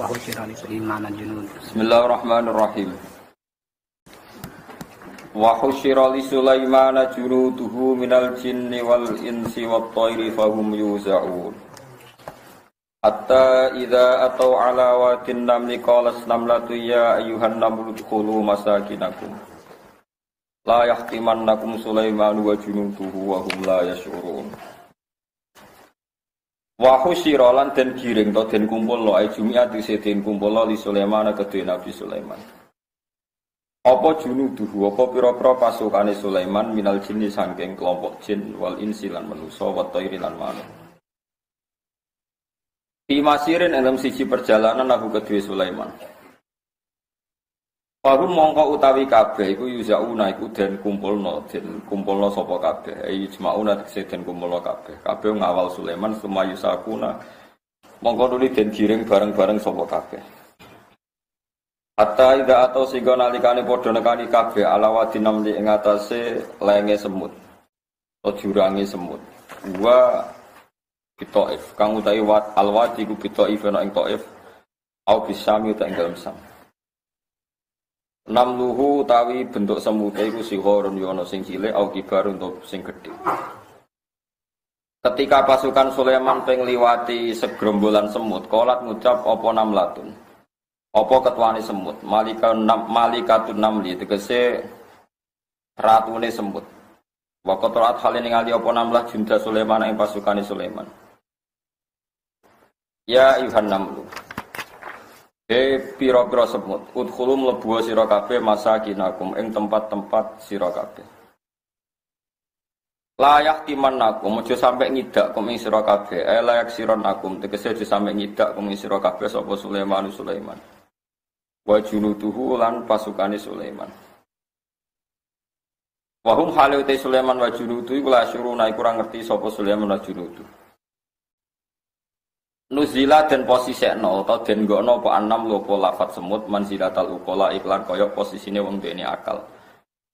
wa husyira li Sulaiman junud. Bismillahirrahmanirrahim. Wa husyira li Sulaiman junuduhu minal jinni wal insi wat thairi fahum yuza'un. Hatta idza atau ala wadin namli qalas namlatu ya ayyuhan namlu udkhulu masakinakum. La yahtimannakum Sulaiman wa junuduhu wa hum la yash'urun. Wa husyira lan den giring to den kumpulno ai jumiat dise den kumpulno li Sulaiman kedue Nabi Sulaiman. Apa junuduhu apa pira-pira pasukane Sulaiman minal jinni saking kelompok jin wal insi lan manusa wa thairi lan manuk. Fi masirin dalam siji perjalanan aku kedue Sulaiman. Baru mongko utawi kabeh iku yuzauna iku den kumpulno sapa kabeh. Ai jemauna tegese den kumpulno kabeh. Kabeh ngawal Sulaiman sumayu sakuna. Mongko nuli den giring bareng-bareng sapa kabeh. Hatta ida atau sing nalikane padha nekani kabeh alawati namli ing atase lenge semut. Atau jurange semut. Wa Bitoif, kang utawi alwati ku bitoif ana ing Taif, au bisami uta ing dalem Sam. Namluhu utawi bentuk semute iku sihorun yo ana sing cilik au kibar untuk sing gedhe. Ketika pasukan Sulaiman ping liwati segerombolan semut, kolat ngucap apa namlatun. Apa ketuane semut, malikatun namli tegese ratune semut. Wa qatarat halene ngali apa namlah junda Sulaiman ing pasukane Sulaiman. Ya ayuhan namlu. Pira-pira semut, udkhulu mlebu sira kabeh masakinakum ing tempat-tempat sira kabeh. Layak timannakum aja sampe ngidak kum ing sira kabeh. Layak sironakum tegese aja sampe ngidak kum ing sira kabeh sapa Sulaiman. Wa junuduhu lan pasukane Sulaiman. Wa hum halute Sulaiman wa junuduhu iku la syuruna iku ora ngerti sapa Sulaiman wa junuduhu. Nuzila dan posisi no atau den gono apa anam lopo lafat semut manzilatal uqala iklan koyok posisine wong duweni akal.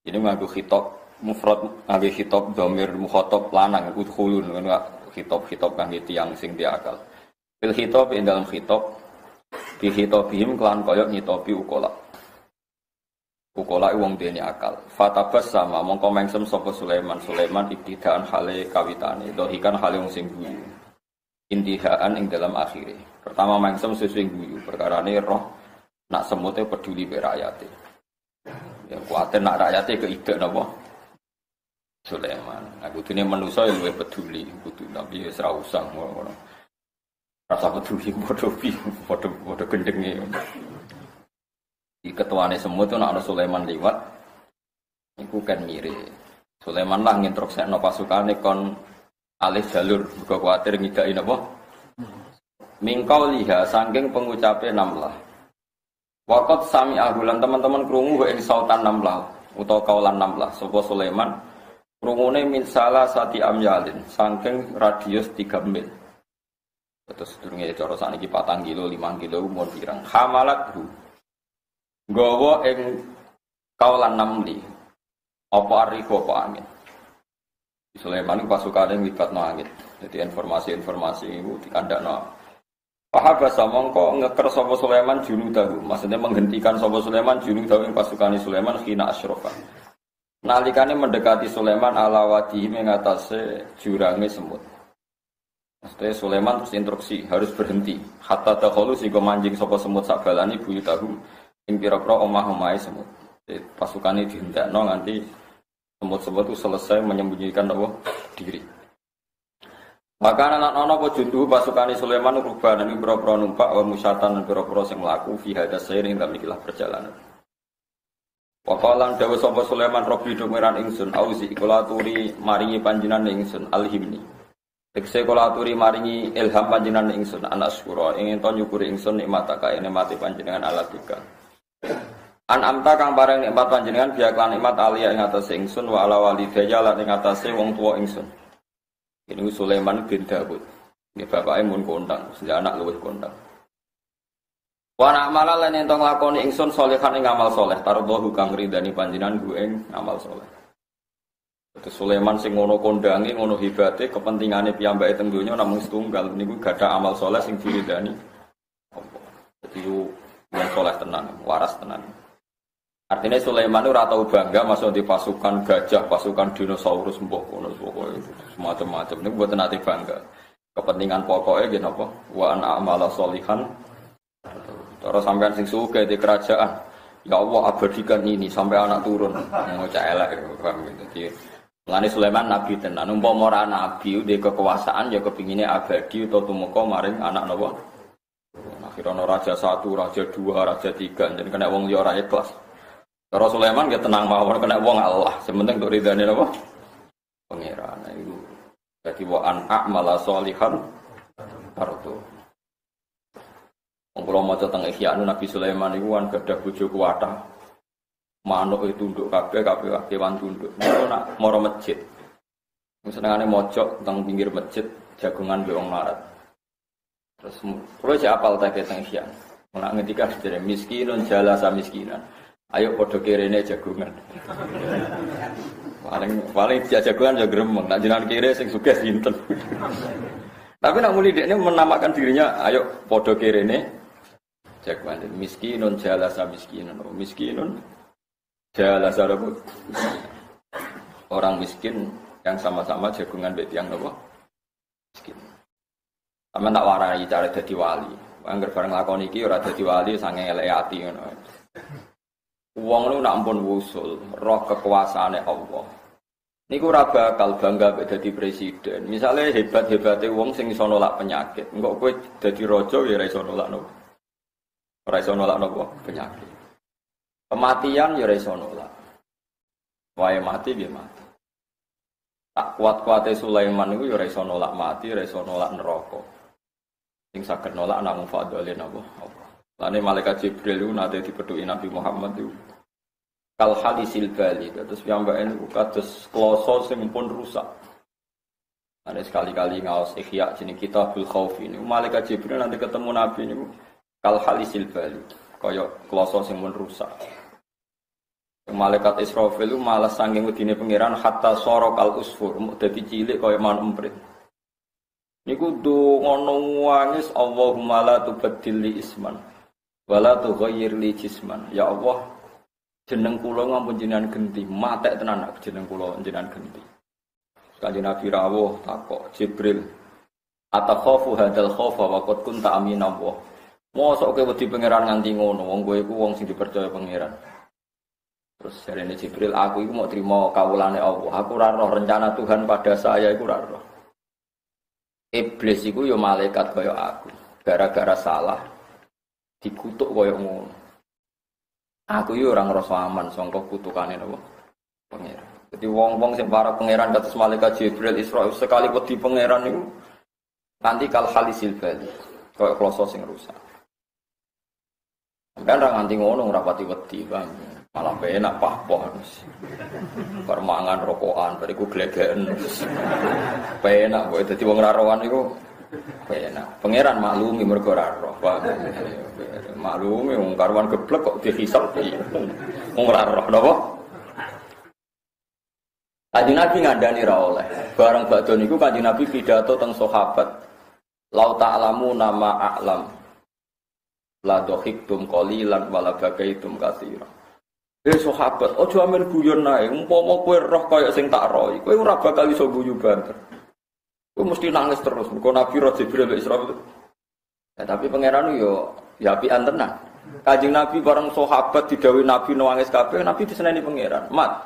Ini nganggo khitab mufrad nganggo khitab dhamir mukhatab lanang udkhulun ngono khitab kangge tiyang sing di akal. Bil khitab ing dalam khitab bi khitabihim kelan koyok ngitobi uqala. Uqala wong duweni akal. Fatabas sama mongko mengsem sapa Sulaiman ibtidaan hale kawitane dohikan hale wong sing guyu. Intihaan ing dalam akhire. Pertama mangsem sesuai guyu, perkarane roh nak semute peduli be rakyate. Ya kuwatir nak rakyate keidek napa? Sulaiman. Aku dene manusa ya luwih peduli, kudu tapi wis ra usah ngono. Rasa peduli padha gendenge. Di ketuane semut ana Sulaiman liwat. Iku kan mire. Sulaiman lah nginstruksekno pasukane kon alih jalur mergo kuwatir ngidaki napa mingkau liha saking pengucape namlah waqat sami ahulan teman-teman krungu ing sautan namlah utawa kaulan namlah sapa Sulaiman krungune min salah sati amyalin saking radius 3 mil terus durunge cara sakniki 4 kilo 5 kilo umur pirang hamalathu nggawa ing kaulan namli apa arifu apa angin Sulaiman itu pasukan yang wibat no angin. Jadi informasi-informasi itu dikandakno. Pahabasa mongko ngeker sapa Sulaiman junudahu. Maksudnya menghentikan sapa Sulaiman junudahu ing pasukane Sulaiman khina asyrafa. Nalikane mendekati Sulaiman ala wadihi mengatasi jurange semut. Maksudnya Sulaiman terus instruksi harus berhenti. Hatta dakhulu sing manjing sapa semut sabalani buyutahu ing pira-pira omah-omahe semut. Jadi pasukane dihendakno nganti semut-semut itu selesai menyembunyikan diri. Maka anak-anak apa junduh pasukane Sulaiman rubahan ini pira-pira numpak wa musyatan pira-pira sing mlaku fi hadas sayr ing dalem ikilah perjalanan. Waqalan dawuh sapa Sulaiman Rabbi dumiran ingsun auzi kula aturi maringi panjenengan ingsun alhimni. Tekse kula aturi maringi ilham panjenengan ingsun anak syukur ing ento nyukuri ingsun nikmataka nikmate panjenengan alatika. An amta kang bareng nikmat panjenengan biya lan nikmat alia ing atase ingsun wa ala walidayya lan ing atase wong tuwa ingsun. Ini Sulaiman bin Daud. Nggih bapake mun kondang, sing anak luwih kondang. Wa ana amala lan ento nglakoni ingsun salihan ing amal saleh tardohu kang ridani panjenengan ku ing amal saleh. Terus Sulaiman sing ngono kondange ngono hebate kepentingane piyambake teng donya namung setunggal niku gadah amal saleh sing diridani. Jadi tenan, waras tenan. Artinya Sulaiman itu ratau bangga masuk di pasukan gajah, pasukan dinosaurus mbok ngono pokoke semacam-macam. Ini buat nanti bangga. Kepentingan pokoknya gini apa? Wa an a'mala sholihan. Terus sampean sing sugih di kerajaan. Ya Allah abadikan ini sampai anak turun. Ngocak elek paham gitu. Jadi mulane Sulaiman nabi tenan. Umpama ora nabi di kekuasaan ya kepingine abadi utawa tumeka maring anak napa? Akhirnya raja 1, raja 2, raja 3 jadi kena wong liya ora ikhlas. Terus Sulaiman ya tenang mawon kena wong Allah, sementing untuk ridane napa? Pangeran itu. Jadi wa an a'mala sholihan tartu. Wong kula maca teng Ihya Nabi Sulaiman iku kan gadah bojo kuwatah. Manuk itu tunduk kabeh kewan tunduk. Niku nak mara masjid. Senengane mojok teng pinggir masjid jagongan be wong marat. Terus kula siapal ta teng Ihya. Nak ngendika jare miskinun jalasa miskinan. Ayo padha kirene jagongan. Paling dia jagongan ya gremeng, nak jenengan kire sing sugih sinten. Tapi nak muni dekne menamakan dirinya ayo padha kirene jagongan. Miskinun jalasa miskinun. Miskinun jalasa rabut. Orang miskin yang sama-sama jagongan mbek tiyang napa? Miskin. Sampeyan tak warai cara dadi wali. Angger bareng lakon iki ora dadi wali sange elek ati ngono. Wong lu nak ampun wusul, roh kekuasaane Allah. Niku ora bakal bangga mek dadi presiden. Misale hebat-hebate wong sing iso nolak penyakit. Engko kowe dadi raja ya ora iso nolak nopo. Ora iso nolak nopo penyakit. Kematian ya ora iso nolak. Wae mati piye mati. Tak kuat-kuate Sulaiman niku ya ora iso nolak mati, ora iso nolak neraka. Sing saged nolak namung fadhole napa Allah. Lane malaikat Jibril itu nate dipethuki Nabi Muhammad itu kal halisil bali terus piyambake niku kados kloso sing pun rusak. Ada sekali-kali ngaos Ihya jeneng Kitabul Khauf ini malaikat Jibril nanti ketemu Nabi niku kal halisil bali kaya kloso sing pun rusak. Malaikat Israfil itu malah saking wedine pangeran hatta sorokal usfur dadi cilik kaya manuk emprit. Niku ngono wangis Allahumma la tubaddil li isman wala tughayyir li jisman. Ya Allah, jeneng kula ngampun jenengan genti, matek tenan jeneng kula jenengan genti. Kanjeng Nabi rawuh takok Jibril, atakhafu hadzal khaufa wa qad kunta aminallah. Mosok kowe wedi pangeran nganti ngono, wong kowe iku wong sing dipercaya pangeran. Terus jarene Jibril, aku iku mau trimo kawulane Allah. Aku ora roh rencana Tuhan pada saya iku ora roh. Iblis iku ya malaikat kaya aku. Gara-gara salah dikutuk kaya ngono. Aku yo ora ngrasa aman sangka kutukane napa? Pangeran. Dadi wong-wong sing para pangeran kados malaikat Jibril Isra sekali wedi pangeran niku nanti kal halisil bali. Kaya kloso sing rusak. Sampeyan ra nganti ngono ora pati wedi, Bang. Malah penak pahpoh. Permangan rokokan bariku glegeken. Penak kowe dadi wong ra rowan niku penak. Pangeran maklumi mergo ora roh, Pak. Maklumi wong karwan geblek kok dihisab iki. Wong ora roh napa? Kanjeng Nabi ngandani ra oleh. Bareng badhe niku Kanjeng Nabi pidato teng sahabat. Lau ta'lamu nama a'lam. La dohiktum qalilan wala bagaitum katsiran. Sahabat, aja amen guyon nae. Umpama kowe roh kaya sing tak roh, kowe ora bakal iso guyu banter. Kowe mesti nangis terus. Mergo Nabi roh Jibril Isra itu. Ya, tapi pangeran yo ya apian tenan. Kanjeng Nabi bareng sahabat didhawuhi Nabi nangis kabeh, Nabi diseneni pangeran. Mat,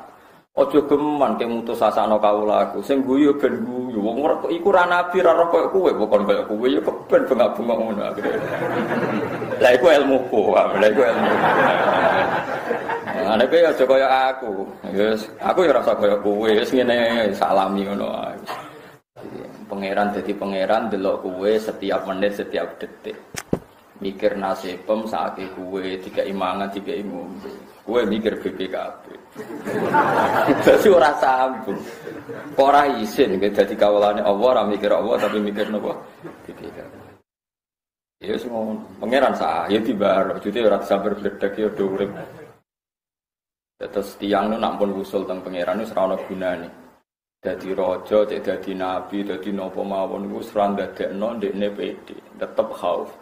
aja geman ke mutus sasana kawulaku. Sing guyu ben guyu. Wong ora kok iku ra nabi ra roh koyo kowe, bukan koyo kowe ya keben bengak-bengok ngono. Lah iku ilmuku, lah iku ilmu. Ana kowe aja koyo aku. Wis aku ya rasa koyo kowe, wis ngene salami ngono ae. Pangeran dadi pangeran delok kowe setiap menit, setiap detik. Mikir nasibem saake kowe dikai mangan, dikai ngombe. Kowe mikir BPKB. Dadi ora sambung. Kok ora isin dadi kawulane Allah, ora mikir Allah tapi mikir napa? BPKB. Ya semua pangeran sah, ya tiba, jadi ora sambar bledek ya do urip. Terus tiang nu nak pun usul teng pangeran wis ora ana gunane. Dadi raja, cek dadi nabi, dadi napa mawon iku ora ndadekno ndekne pede, tetep khauf.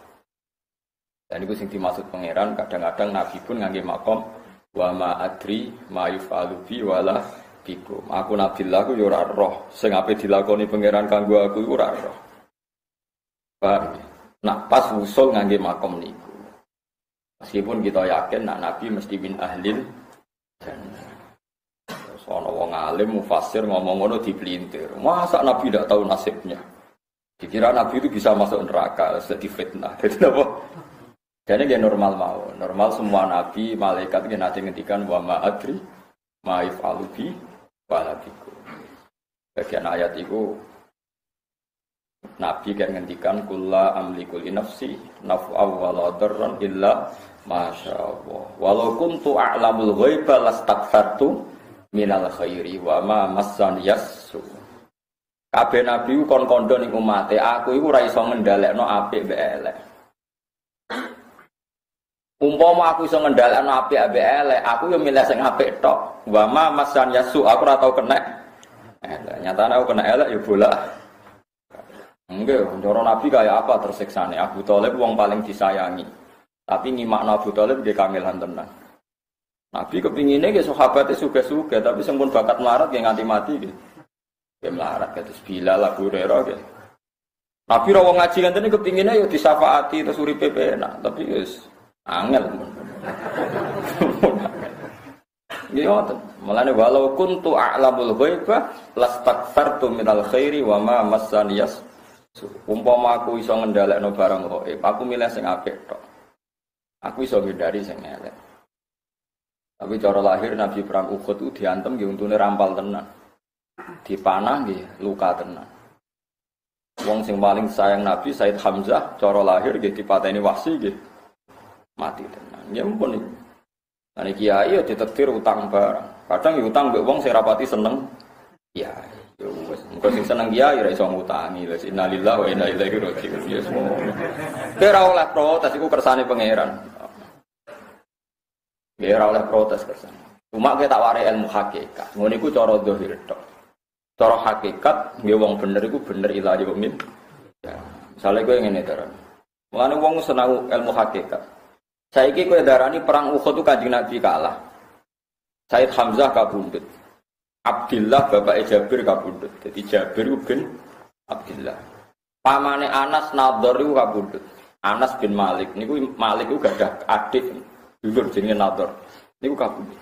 Dan itu sing dimaksud pangeran, kadang-kadang Nabi pun ngangge makom wa ma adri ma yufalu bi wala bikum. Aku Nabilah aku yo ora roh, sing ape dilakoni pangeran kanggo aku iku ora roh. Paham? Nah, pas usul ngangge makom niku. Meskipun kita yakin nak Nabi mesti min ahlil jannah. Terus ana wong alim mufassir ngomong ngono dipelintir. Masa Nabi tidak tahu nasibnya? Dikira Nabi itu bisa masuk neraka, jadi fitnah. Jadi apa? Jadi dia normal mau. Normal semua Nabi, malaikat dia nanti ngendikan wa ma adri ma yaf'alu bi wala bikum. Bagian ayat itu Nabi kan ngendikan kulla amliku li nafsi naf'a wa la darran illa masyaallah. Walau kuntu a'lamul ghaiba lastaghfartu minal khairi wa ma massan yassu. Kabeh nabi ku kon kondo ning umate, aku iku ora iso ngendhalekno apik mbek elek. Umpama aku iso ngendhalekno apik mbek elek, aku yo milih sing apik tok. Wa ma massan yassu, aku ora tau kena elek. Nyatane aku kena elek yo bolak. Enggak, cara Nabi kayak apa tersiksane? Abu Thalib wong paling disayangi. Tapi nyimakno Abu Thalib nggih kangelan tenan. Nabi kepingine nggih sahabate sugih-sugih, tapi sing pun bakat melarat nggih nganti mati nggih. Nggih melarat kados Bilal Abu Hurairah nggih. Nabi ra wong ngaji ngene kepingine yo disafaati terus uripe penak, tapi wis angel. Nggih ngoten. Mulane walau kuntu a'lamul ghaiba lastaghfartu minal khairi wa ma massaniyas. Umpama aku iso ngendhalekno barang gaib, aku milih sing apik tok. Aku iso ngindari sing elek. Tapi cara lahir Nabi perang Uhud itu diantem nggih untune rampal tenan. Dipanah nggih luka tenan. Wong sing paling sayang Nabi Said Hamzah cara lahir nggih dipateni Wahsy nggih mati tenan. Ya ampun iki. Nah kiai ya ditektir utang barang. Kadang ya utang mbek wong sing rapati seneng. Ya yo wis engko sing seneng kiai ora iso ngutangi. Innalillahi wa inna ilaihi raji'un. Ya semua. Ora oleh protes iku kersane pangeran. Ya ora oleh protes kersane. Cuma kita warai ilmu hakikat. Ngono iku cara zahir tok. Cara hakikat nggih wong bener iku bener ilahi mukmin. Ya, misale kowe ngene terus. Mulane wong seneng ilmu hakikat. Saiki kowe darani perang Uhud itu Kanjeng Nabi kalah. Said Hamzah kabundut. Abdillah bapak Jabir kabundut. Jadi Jabir bin Abdillah. Pamane Anas Nadhar iku kabundut. Anas bin Malik niku Malik iku gadah adik dulur jenenge Nadhar. Niku kabundut.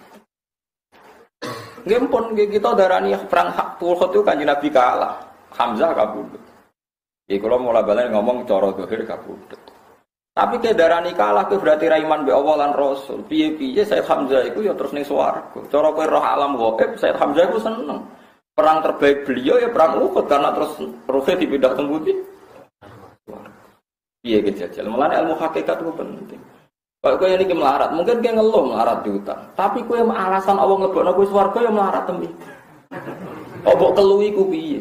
Nggih pun kita darani perang Uhud itu Kanjeng Nabi kalah. Hamzah kabundut. Iki kula mulai balen ngomong cara zahir kabundut. Tapi ke darani kalah ke berarti raiman be Allah lan Rasul. Piye-piye Said Hamzah iku ya terus ning swarga. Cara kowe roh alam gaib Said Hamzah iku seneng. Perang terbaik beliau ya perang Uhud karena terus rohe dipindah teng pundi? Piye ge jajal. Mulane ilmu hakikat itu penting. Kalau kowe niki melarat, mungkin kowe ngeluh melarat di hutan. Tapi kowe alasan Allah nglebokno kowe swarga ya melarat tembi. Obok keluwi ku piye?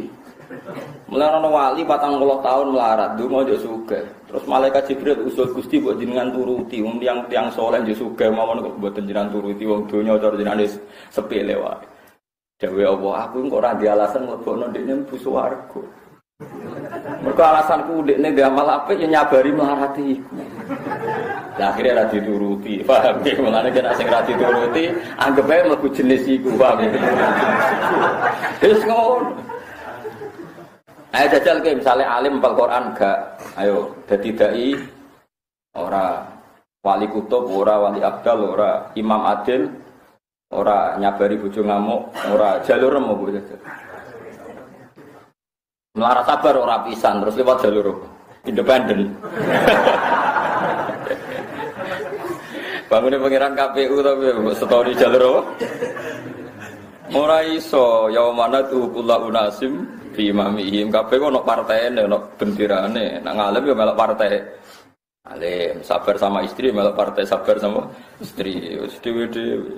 Mulane wali 40 tahun melarat, ndonga yo sugih. Terus malaikat Jibril usul Gusti mbok jenengan turuti, wong tiyang saleh yo sugih mawon kok mboten jenengan turuti wong donya cara jenengan sepele wae. Dewe Allah, aku kok ora di alasan mlebokno ndekne mlebu swarga. Mergo alasanku ndekne ndek amal apik yo nyabari melarat iku. Lah akhire ora dituruti, paham iki mulane kena sing ora dituruti anggap ae mlebu jenis iku, paham iki. Wis ngono. Ayo jajal ke misalnya alim hafal Quran gak, ayo dadi dai ora wali kutub ora wali abdal ora imam adil ora nyabari bojo ngamuk ora jalur rem opo jajal. Melarat sabar ora pisan terus lewat jalur independen. Bangunnya pangeran KPU tapi story jalur apa? Ora iso yaumana tu kula unasim fi imamihim kabeh kok ono partene ono bendirane nek ngalem yo melok partai alim sabar sama istri melok partai sabar sama istri wis dhewe-dhewe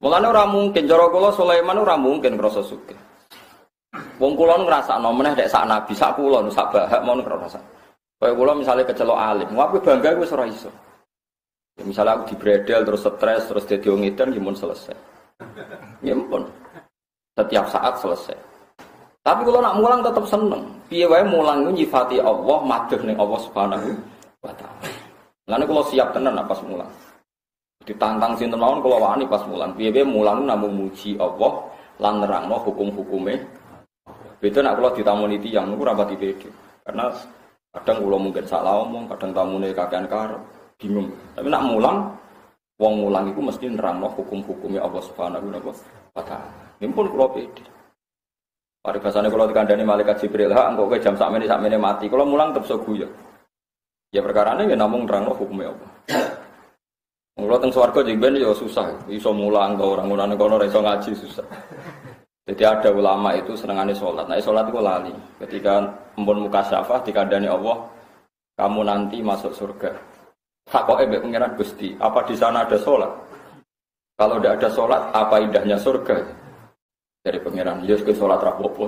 mulane ora mungkin cara kula Sulaiman ora mungkin ngrasa sugih wong kula ngrasakno meneh nek sak nabi sak kula sak bahak mon ngrasa kaya kula misale kecelok alim wae bangga wis ora iso ya, misale aku dibredel terus stres terus dadi wong edan ki mun selesai ya ampun setiap saat selesai. Tapi kalau nak mulang tetap seneng. Piye wae mulang ku nyifati Allah, madheh ning Allah Subhanahu wa taala. Lan kula siap tenan pas mulang. Ditantang sinten mawon kula wani pas mulang. Piye-piye mulang namung muji Allah lan nerangno hukum-hukume. Beda nek kula ditamoni tiyang niku ora pati pede. Karena kadang kula mungkin salah omong, kadang tamune kakean karep, bingung. Tapi nek mulang wong mulang iku mesti nerangno hukum-hukume Allah Subhanahu wa taala. Nimpun kula pede. Paribasane kula dikandani malaikat Jibril, "Ha, engko kowe jam sakmene mati." Kula mulang tetep iso guyu. Ya perkarane ya namung nerangno hukume Allah. Mula teng swarga jengben ya susah, iso mulang ta ora ngono kono ora iso ngaji susah. Jadi ada ulama itu senengane salat. Nah, salat itu lali. Ketika empun mukasyafah dikandani Allah, kamu nanti masuk surga. Takoke mbek pangeran Gusti, apa di sana ada salat? Kalau tidak ada salat, apa indahnya surga? Dari pangeran, ya ke salat ra apa-apa.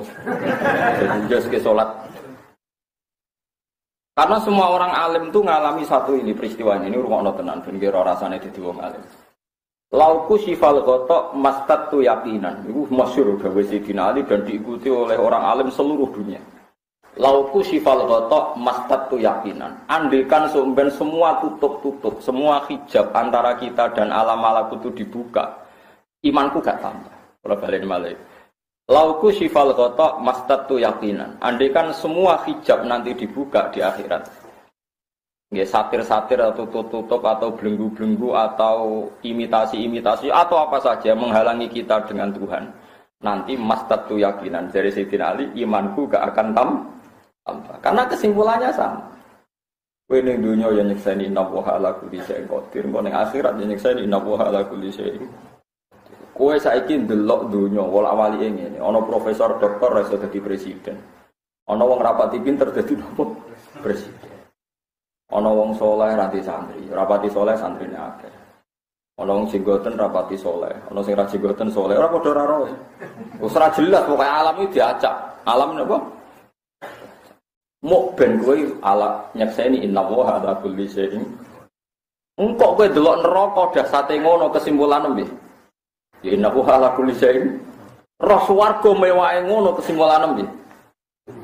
Ya ke salat. Karena semua orang alim itu ngalami satu ini peristiwa ini rungokno tenan ben kira rasane dadi wong alim. Lauku sifal ghata mastatu yaqinan. Iku masyhur gawe Sayyidina Ali dan diikuti oleh orang alim seluruh dunia. Lauku sifal ghata mastatu yaqinan. Andaikan sumben semua tutup-tutup, semua hijab antara kita dan alam malakut itu dibuka, imanku gak tambah. Kalau balik malih. Lauku sifal ghata mastatu yaqinan. Andaikan semua hijab nanti dibuka di akhirat. Nggih satir-satir atau tutup-tutup atau belenggu-belenggu atau imitasi-imitasi atau apa saja menghalangi kita dengan Tuhan. Nanti mastatu yaqinan dari Sayyidina Ali, imanku gak akan tambah. Karena kesimpulannya sama. Kowe ning dunya ya nyekseni innallaha ala kulli syai'in qadir, ning akhirat ya nyekseni innallaha ala kulli syai'in. Kowe saiki ndelok donya wala-walike ngene, ana profesor doktor iso dadi presiden. Ana wong rapati pinter dadi nopo? Presiden. Ana wong saleh rati santri, rapati saleh santrine akeh. Ana wong jenggoten rapati saleh, ana sing ra jenggoten saleh, ora padha ora roe. Wis ora jelas pokoke alam iki diacak. Alam napa? Mok ben kowe ala nyekseni innallaha ala kulli syai'in. Engko kowe delok neraka dasate ngono kesimpulan nembe. Ya innahu ala kulli syai'in. Roh swarga mewahe ngono kesimpulan nembe.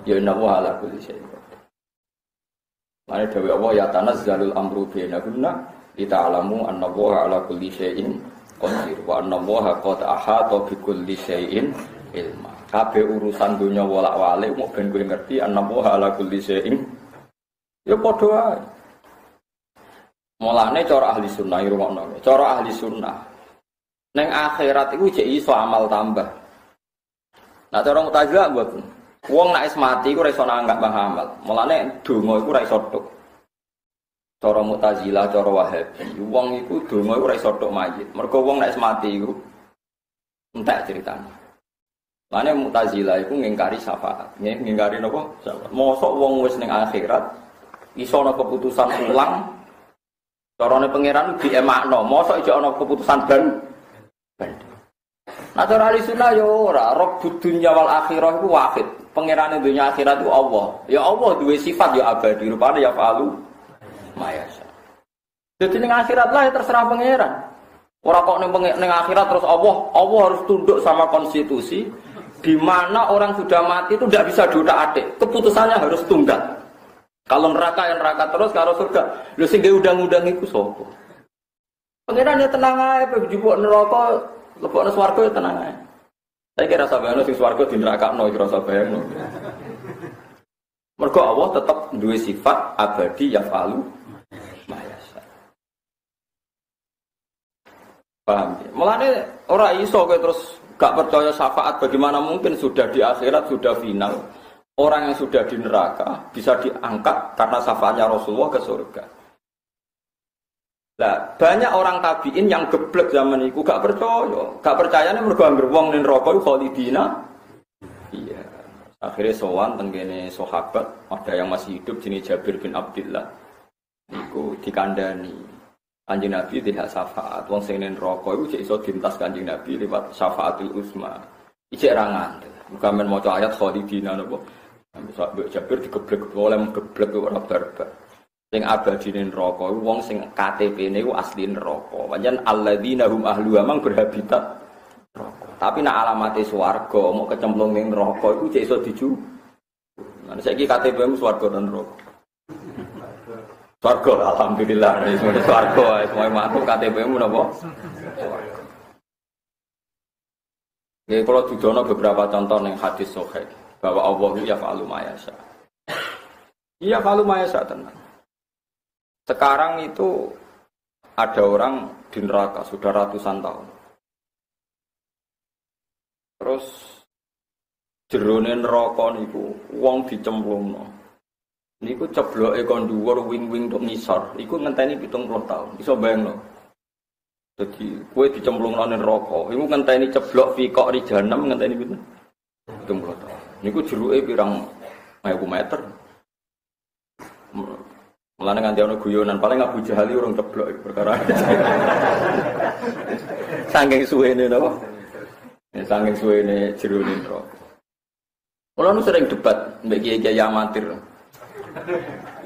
Ya innahu ala kulli syai'in. Mane dawuh Allah ya tanazzalul amru bainahunna lita'lamu anna Allaha ala kulli syai'in qadir wa anna Allaha qad ahata bi kulli syai'in ilma. Kabeh urusan dunya wolak-walik mok ben kowe ngerti anna Allaha ala kulli syai'in. Ya padha wae. Mulane cara ahli sunnah irungokno. Cara ahli sunnah ning akhirat iku jek iso amal tambah. Nah cara Mu'tazilah mboten. Wong nek wis mati iku ora iso nanggap amal. Mulane donga iku ora iso tok. Cara Mu'tazilah, cara Wahabi, wong iku donga iku ora iso tok mayit. Mergo wong nek wis mati iku entek ceritane. Mulane Mu'tazilah iku ngingkari syafaat. Ngingkari napa? Syafaat. Mosok wong wis ning akhirat iso ana keputusan ulang. Carane pangeran diemakno, mosok iso ana keputusan ban. Nah cara ahli sunnah ya ora, Rabbud dunya wal akhirah iku wahid. Pangerane dunya akhirat itu Allah. Ya Allah duwe sifat ya abadi, rupane ya falu mayasa. Jadi ning akhirat lah ya terserah pangeran. Ora kok ning akhirat terus Allah harus tunduk sama konstitusi di mana orang sudah mati itu tidak bisa diotak-atik. Keputusannya harus tunggal. Kalau neraka ya neraka terus, kalau surga lho sing undang-undang iku sapa? Pangeran ya tenang ae, njupuk neraka, lebokno swarga ya tenang ae. Saya kira sabayano sing swarga dinerakakno kira sabayano. Mergo Allah tetap duwe sifat abadi yafalu mayasa. Paham ya? Mulane ora iso kowe terus gak percaya syafaat, bagaimana mungkin sudah di akhirat sudah final. Orang yang sudah di neraka bisa diangkat karena syafaatnya Rasulullah ke surga. Lah, banyak orang tabi'in yang geblek zaman itu gak percaya. Gak percayane mergo anggere wong ning neraka iku khalidina. Iya. Akhirnya sowan tenggene sahabat, ada yang masih hidup jenenge Jabir bin Abdullah. Niku dikandani. Kanjeng Nabi tidak syafaat. Wong sing ning neraka iku jek iso dintas Kanjeng Nabi lewat syafaatul uzma. Ijek ra ngandel. Muga men maca ayat khalidina napa. Mbok Jabir digeblek oleh geblek ora barbar. Sing abadi ning neraka iku wong sing KTP-ne iku asli neraka. Pancen alladzina hum ahlu amang berhabitat neraka. Tapi nek alamate swarga mau kecemplung ning neraka iku jek iso diju. Nah saiki KTP-mu swarga dan neraka. Swarga alhamdulillah semuanya swarga semua makhluk KTP-mu napa? Swarga. Ya kalau didono beberapa contoh yang hadis sahih bahwa Allah yaf'alu ma yasha. Iya yaf'alu ma yasha tenan. Sekarang itu ada orang di neraka sudah ratusan tahun. Terus jerone neraka niku wong dicemplungno. Niku cebloke kon dhuwur wing-wing tok ngisor, iku ngenteni 70 tahun. Iso bayangno. Dadi kowe dicemplungno ning neraka, iku ngenteni ceblok fi kok ri jahanam ngenteni pinten? 70 tahun. Niku jeruke pirang 1000 meter. Mulane nganti ana guyonan paling Abu Jahal urung ceblok perkara. Saking suwene napa? Saking suwene jero ning neraka. Kula nu sering debat mbek kiai-kiai amatir.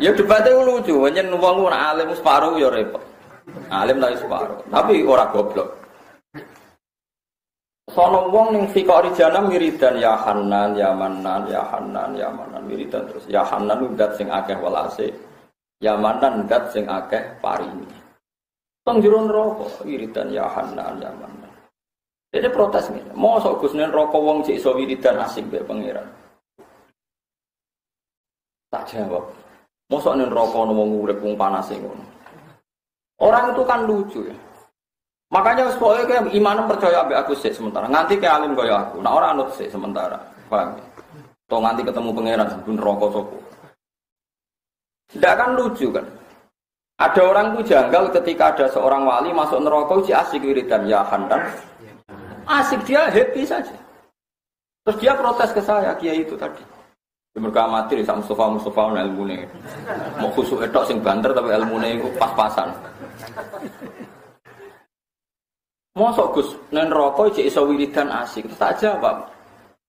Ya debatnya lucu, pancen wong ora alim separo ya repot. Alim tapi separo, tapi ora goblok. Sono wong ning fikori janam wiridan ya Hanan, ya Manan, ya Hanan, ya Manan wiridan terus. Ya Hanan zat sing akeh welase. Ya Manan zat sing akeh parini. Teng jero neraka wiridan ya Hanan, ya Manan. Dene protes ngene, mosok Gus nen neraka wong sik iso wiridan asik mbek pangeran. Tak jawab. Mosok ning neraka ana wong urip wong panase ngono. Orang itu kan lucu ya. Makanya supaya kayak iman percaya ambek aku sik sementara. Nganti ke alim kaya aku. Nah ora anut sik sementara. Paham ya? Toh nganti ketemu pangeran sebelum neraka sapa. Ndak kan lucu kan. Ada orang itu janggal ketika ada seorang wali masuk neraka uji asik wiridan ya Handan. Asik dia happy saja. Terus dia protes ke saya, kiai itu tadi. Mereka amatir sama Mustafa ilmune. Mau khusuk etok sing banter tapi ilmune iku pas-pasan. Mosok Gus nen neraka iki iso wiridan asik. Terus tak jawab.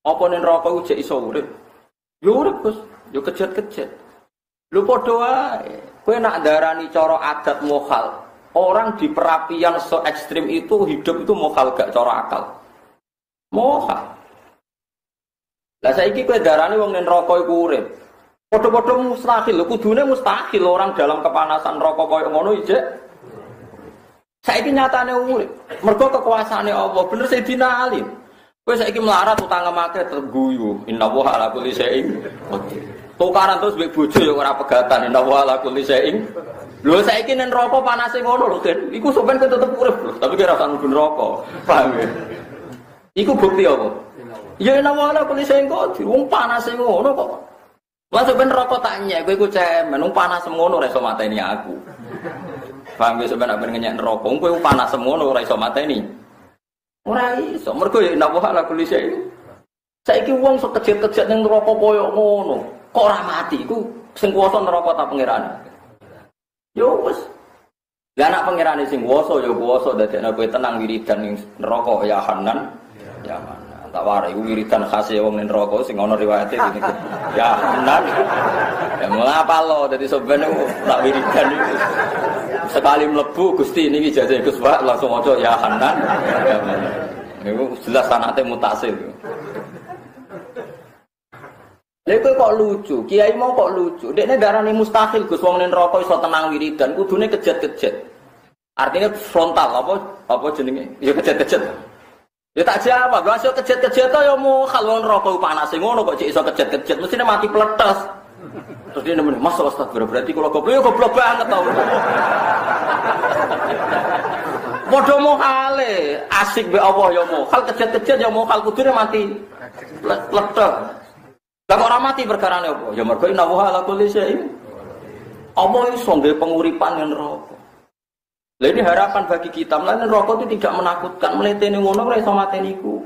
Apa nen neraka iki iso urip? Yo urip Gus, yo kejet-kejet. Lu padha wae. Kowe nak darani cara adat mokhal. Orang di perapian se ekstrim itu hidup itu mokhal gak cara akal. Mokhal. Lah saiki kowe darani wong ning neraka iku urip. Padha-padha mustahil, lho kudune mustahil orang dalam kepanasan neraka koyo ngono ijek. Saiki nyatane urip. Mergo kekuasaane Allah, bener Sayyidina Ali. Kowe saiki melarat utang emake terguyu. Innallaha ala kulli syai'in qadir. Tukaran terus mbek bojo ya ora pegatan. Innallaha ala kulli syai'in. Lho saiki ning neraka panase ngono lho, Den. Iku sampean tetep urip lho, tapi kira ora mlebu neraka. Paham ya? Iku bukti apa? Ya nawala kuwi sing kok wong panas sing ngono kok. Lah sampeyan rokok tak nyek kowe iku cemen wong panas ngono ora iso mateni aku. Paham wis sampeyan nek ngenyek neraka kowe panas ngono ora iso mateni. Ora iso mergo ya nawala kuwi sing. Saiki wong sok kejet-kejet ning neraka koyo ngono. Kok ora mati iku sing kuwasa neraka ta pangeran. Yo wis. Lah nek pangerane sing kuwasa ya kuwasa dadekne kowe tenang wiridan ning neraka ya Hanan. Ya Hanan. Tak warai wiridan khase wong ning neraka sing ana riwayate iki. Ya benar. Ya ngapa lo dadi sampeyan tak wiridan iki. Sekali mlebu Gusti niki jajah Gus Pak langsung maca ya Hanan. Niku jelas sanate mutasil. Lha kok lucu, kiai mau kok lucu. Dekne darane mustahil Gus wong ning neraka iso tenang wiridan, kudune kejet-kejet. Artinya frontal apa jenenge? Ya kejet-kejet. Ya tak jawab, lha iso kejet-kejet to ya mau kalau neraka panas ngono kok cek iso kejet-kejet, mestine mati pletes. Terus dia nemen, "Mas astagfirullah, berarti kalau goblok ya goblok banget to." Padha mohale, asik be Allah ya mau. Hal kejet-kejet ya mau hal kudune mati pletes. Lah kok ora mati perkarane apa? Ya mergo inna wa ala kulli syai'in. Allah iso nggawe penguripan ning neraka. Lah ini harapan bagi kita, mlane neraka itu tidak menakutkan, mletene ngono ora iso mateni iku.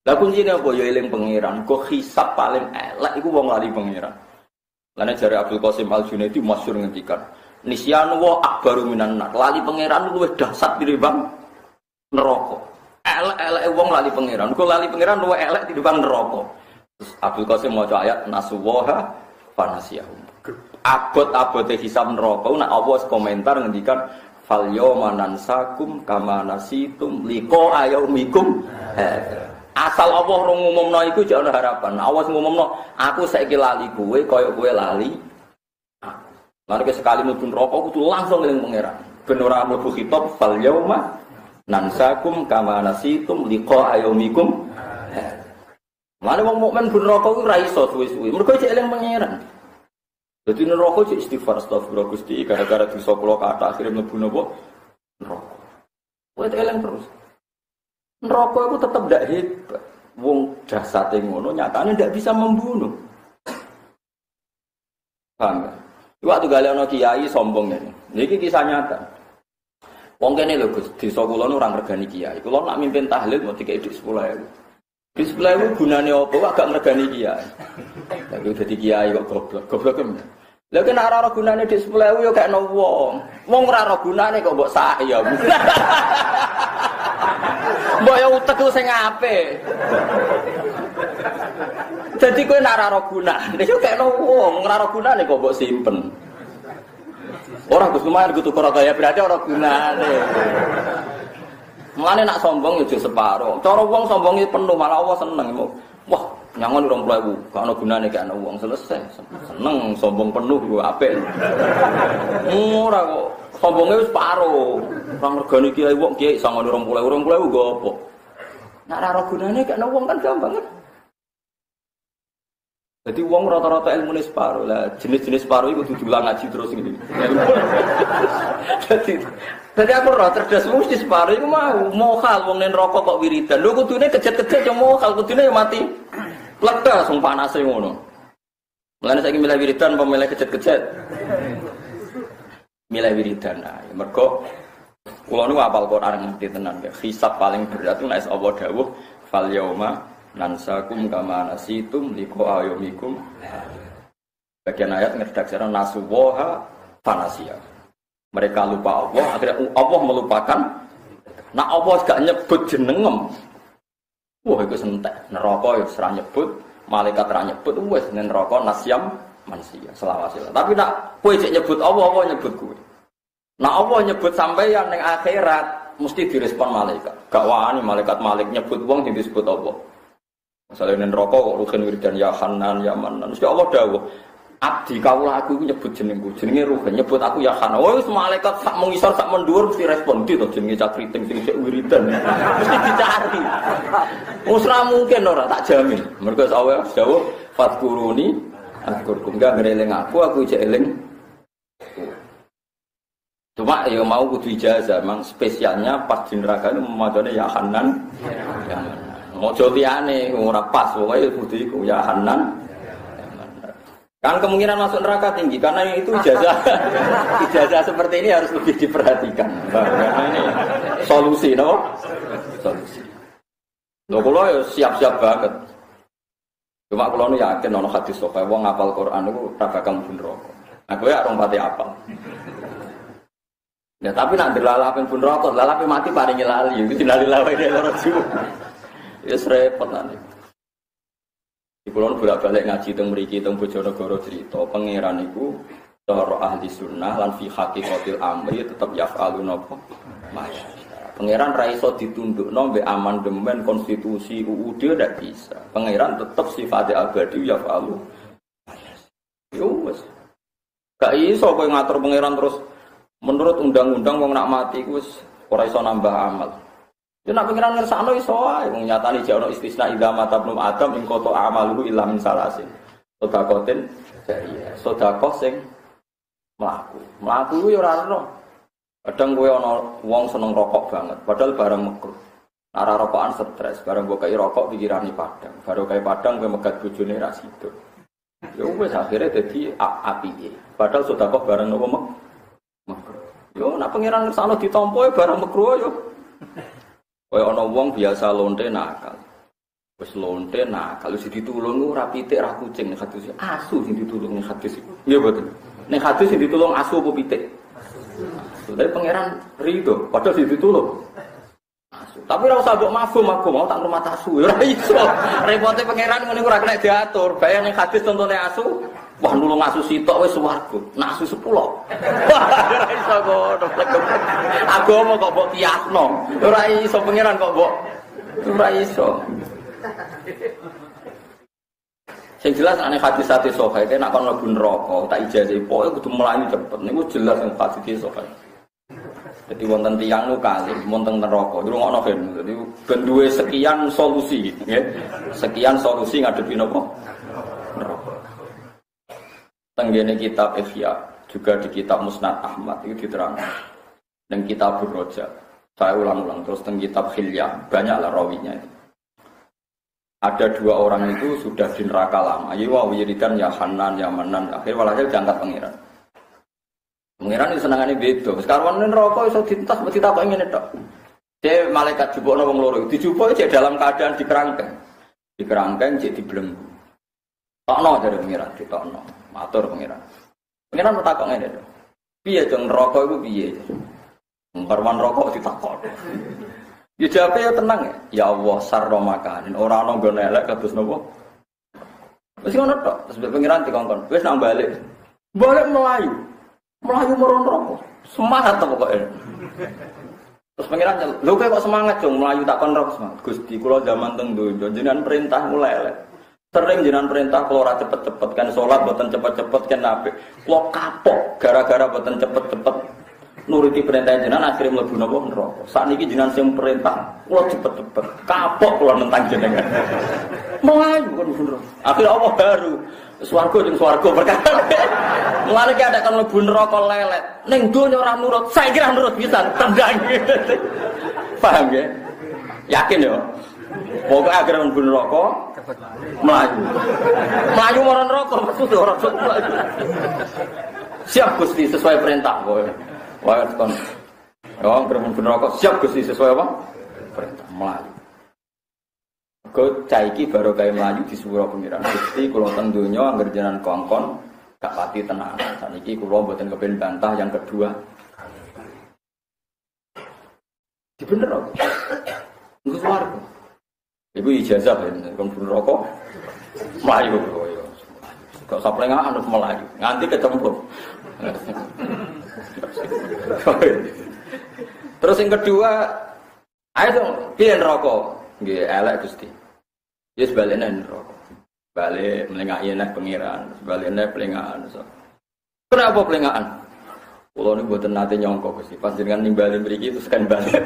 Lah kuncine apa ya eling pangeran, kok hisab paling elek iku wong lali pangeran. Lane jare Abdul Qasim Al-Junaidi masyhur ngendikan, nisyanu wa akbaru minan nar. Lali pangeran luwih dahsyat tinimbang neraka. Elek-eleke wong lali pangeran. Kok lali pangeran luwih elek tinimbang neraka. Terus Abdul Qasim maca ayat nasuwaha fanasiyahum. Abot-abote hisab neraka nek Allah komentar ngendikan fal yawma nansakum kama nasitum liqa yaumikum. Asal Allah ora ngumumno iku jek ana harapan. Allah ngumumno aku saiki lali kowe kaya kowe lali. Lalu sekali mlebu neraka kudu langsung eling pangeran. Ben ora mlebu khitab fal yauma nansakum kama nasitum liqa yaumikum. Lalu wong mukmin ben neraka ku ora iso suwe-suwe. Mergo cek eling pangeran. Dadi neraka cek istighfar astagfirullah Gusti gara-gara dosa kula kathah akhire mlebu napa? Neraka. Kowe eling terus. Neraka itu tetap tidak hebat. Wong jasate ngono nyatane ndak bisa membunuh. Paham? Waktu galekno kiai sombong ngene. Niki kisah nyata. Wong kene lho Gus, desa kula nu ora ngregani kiai. Kula nak mimpin tahlil mau dikek 10.000. Di 10.000 gunane apa kok gak ngregani kiai. Tapi dadi kiai kok goblok. Goblok kan. Lha kena ora gunane di 10.000 yo kekno wong. Wong ora ora gunane kok mbok saya. Mbok yo utek ku sing apik. Jadi kowe nek ora gunane yo kekno wong, ora gunane kok mbok simpen. Ora Gus lumayan kudu tukar kaya berarti ora gunane. Mulane nak sombong yo separo. Cara wong sombonge penuh malah Allah seneng. Wah, nyangon 20.000, gak ana gunane gak ana wong selesai. Seneng sombong penuh ku apik. Ora kok sombonge wis paro. Ora ngregani kiai wong kiai sangon 20.000 go apa. Nak ora gunane gak ana wong kan gampang kan. Jadi wong rata-rata ilmu ini separuh lah, jenis-jenis separuh itu diulang ngaji terus ini. Jadi aku rata cerdas mesti separuh itu mau mohal wong nen rokok kok wiridan. Lho kudune kejet-kejet yo mohal, kudune yo mati. Lega sing panase ngono. Mulane saiki milih wiridan apa milih kejet-kejet? Milih wiridan. Nah, mergo kula niku apal Quran ngerti tenan ya. Hisab paling berat itu nek Allah dawuh fal yauma nansakum kama nasitum liqa yaumikum. Bagian ayat ngeredaksi nasuwaha fanasia. Mereka lupa Allah, akhirnya Allah melupakan. Nah Allah gak nyebut jenengem. Wah itu sentek. Neraka ya serah nyebut, malaikat serah nyebut, wes neraka nasyam manusia selawase. Tapi nak kowe cek nyebut Allah, Allah nyebut kowe. Nah Allah nyebut sampeyan ning akhirat mesti direspon malaikat. Gak wani malaikat malik nyebut wong sing disebut Allah. Misalnya neraka kok Ruhin Wiridan ya Hanan ya Manan. Mesti Allah dawuh, abdi kawula aku nyebut jenengku, jenenge Ruhin, nyebut aku ya Hanan. Oh wis malaikat sak mengisor sak mendhuwur mesti respon to jenenge Cakriting sing sik wiridan. Mesti dicari. Wis ora mungkin ora tak jamin. Mergo Allah dawuh fadkuruni azkurkum gak ngeling aku cek eling. Cuma ya mau kudu ijazah, memang spesialnya pas di neraka itu memacane ya Hanan. Ya Manan. Mojo liyane ora pas pokoke kudu iku ya Hanan. Kan kemungkinan masuk neraka tinggi karena itu ijazah. Ijazah seperti ini harus lebih diperhatikan. Karena ini solusi no? Solusi. Lho kula ya siap-siap banget. Cuma kula nu yakin ana hadis sapa wong ngapal Quran niku ora bakal mlebu neraka. Nah kowe arep pati apal. Ya tapi nak dilalapen pun neraka, lalape mati paringi lali. Iku dilali lawe loro jiwa. Ya repot nanti. Di pulau bolak-balik ngaji teng mriki teng Bojonegoro cerita pangeran iku cara ahli sunnah lan fi haqiqatil amri tetep yaf'alun apa maya. Pangeran ra iso ditundukno mbek amandemen konstitusi UUD ndak bisa. Pangeran tetep sifatnya abadi yaf'alu. Yo wis. Gak iso kowe ngatur pangeran terus menurut undang-undang wong nak mati iku wis ora iso nambah amal. Ya nak pengiran ngersakno iso ae wong nyatane jek ono istisna idza mata ibnu adam ing qata amaluhu illa min salasin. Sedekatin jariyah. Sedekah sing mlaku. Mlaku yo ora ono. Kadang kowe ana wong seneng rokok banget, padahal barang makruh. Ora rokokan stres, barang mbok kei rokok pikirane padang. Baru kei padang kowe megat bojone ra sido. Ya wis akhire dadi apike. Padahal sedekah barang apa makruh. Yo nak pengiran ngersakno ditampa barang makruh yo. Kaya ana wong biasa lonte nakal. Wis lonte nakal wis ditulung ora pitik ra kucing nek hadis asu sing ditulung ning hadis iku. Nggih mboten. Ning hadis sing ditulung asu apa pitik? Asu. Tapi pangeran rido padahal sing ditulung asu. Tapi ora usah mbok mafhum aku mau tak rumah asu ora iso. Repote pangeran ngene ora kena diatur. Bayang ning hadis contone asu, wah nulung asu sitok wis swarga. Nak asu 10. Ora iso kok agama kok mbok kiasno. Ora iso pangeran kok mbok ora iso. Sing jelas ane hadis-hadis sahih nek kon mlebu neraka tak ijazah pokoke kudu mlayu cepet. Niku jelas ing hadis sahih. Jadi wonten tiyang nu kali wonten neraka. Ngrungokno ben. Dadi ben duwe sekian solusi, nggih. Sekian solusi ngadepi napa? Neraka. Tenggene kitab Ihya, juga di kitab Musnad Ahmad itu diterangkan. Dan kitab Ar-Rajab. Saya ulang-ulang terus teng kitab Hilyah, banyaklah rawinya itu. Ada dua orang itu sudah di neraka lama. Ayo wiridan ya Hanan ya Manan. Akhirnya walhasil diangkat pangeran. Pangeran itu senangane beda. Sekarang neraka iso dintas mesti tak ingin itu. Dia malaikat jupukno wong loro. Dijupuk cek dalam keadaan dikerangkeng. Dikerangkeng cek dibelenggu. Tokno dari pangeran, ditokno. Matur pangeran. Pangeran bertakok ngene lho. Piye jeng neraka iku piye? Karwan rokok ditakok. Ya jawabe ya tenang ya. Ya Allah sarro makanin. Ora ana nggon elek kados napa? Wis ngono tok. Terus pangeran dikongkon. Wis nang balik. Balik melayu. Melayu meron rokok. Semangat to pokoke. Terus pangeran, lho kok semangat dong melayu tak kon rokok semangat. Gusti kula zaman teng donya jenengan perintah mulai elek. Sering jenengan perintah kalau ora cepet-cepet kan salat boten cepet-cepet kan apik. Kula kapok gara-gara boten cepet-cepet nuruti perintah jenengan akhirnya mlebu napa neraka. Sakniki jenengan sing perintah kula cepet-cepet. Kapok kula nentang jenengan. Melayu kan bener. Akhirnya Allah baru swarga jeung swarga perkara. Mulane ki ada kan mlebu neraka lelet. Ning donya ora nurut, saiki ra nurut pisan tendang. Paham ya? Yakin ya? Pokoke akhirnya mlebu neraka melayu. Melayu marang neraka maksudnya ora melayu. Siap Gusti sesuai perintah kowe. Wah kon. Oh, mlebu neraka siap Gusti sesuai apa? Perintah melayu. Kau caiki baru kayak melayu di sepuro pengiran. Gusti kalau teng donya angger jenengan kongkon gak pati tenanan. Saniki kula mboten kepen bantah yang kedua. Di bener kok. Engko swarga. Iku ijazah ya, kon rokok melayu. Kok saplengan anu melayu, nganti kecemplung. Terus yang kedua, ayo dong, piye rokok? Nggih elek Gusti. Ya sebaliknya rokok. Balik melengaki nek pengiran, sebaliknya pelengahan. Kenapa pelengahan? Kula niku mboten nate nyangka Gusti, pas jenengan nimbali mriki terus kan balik.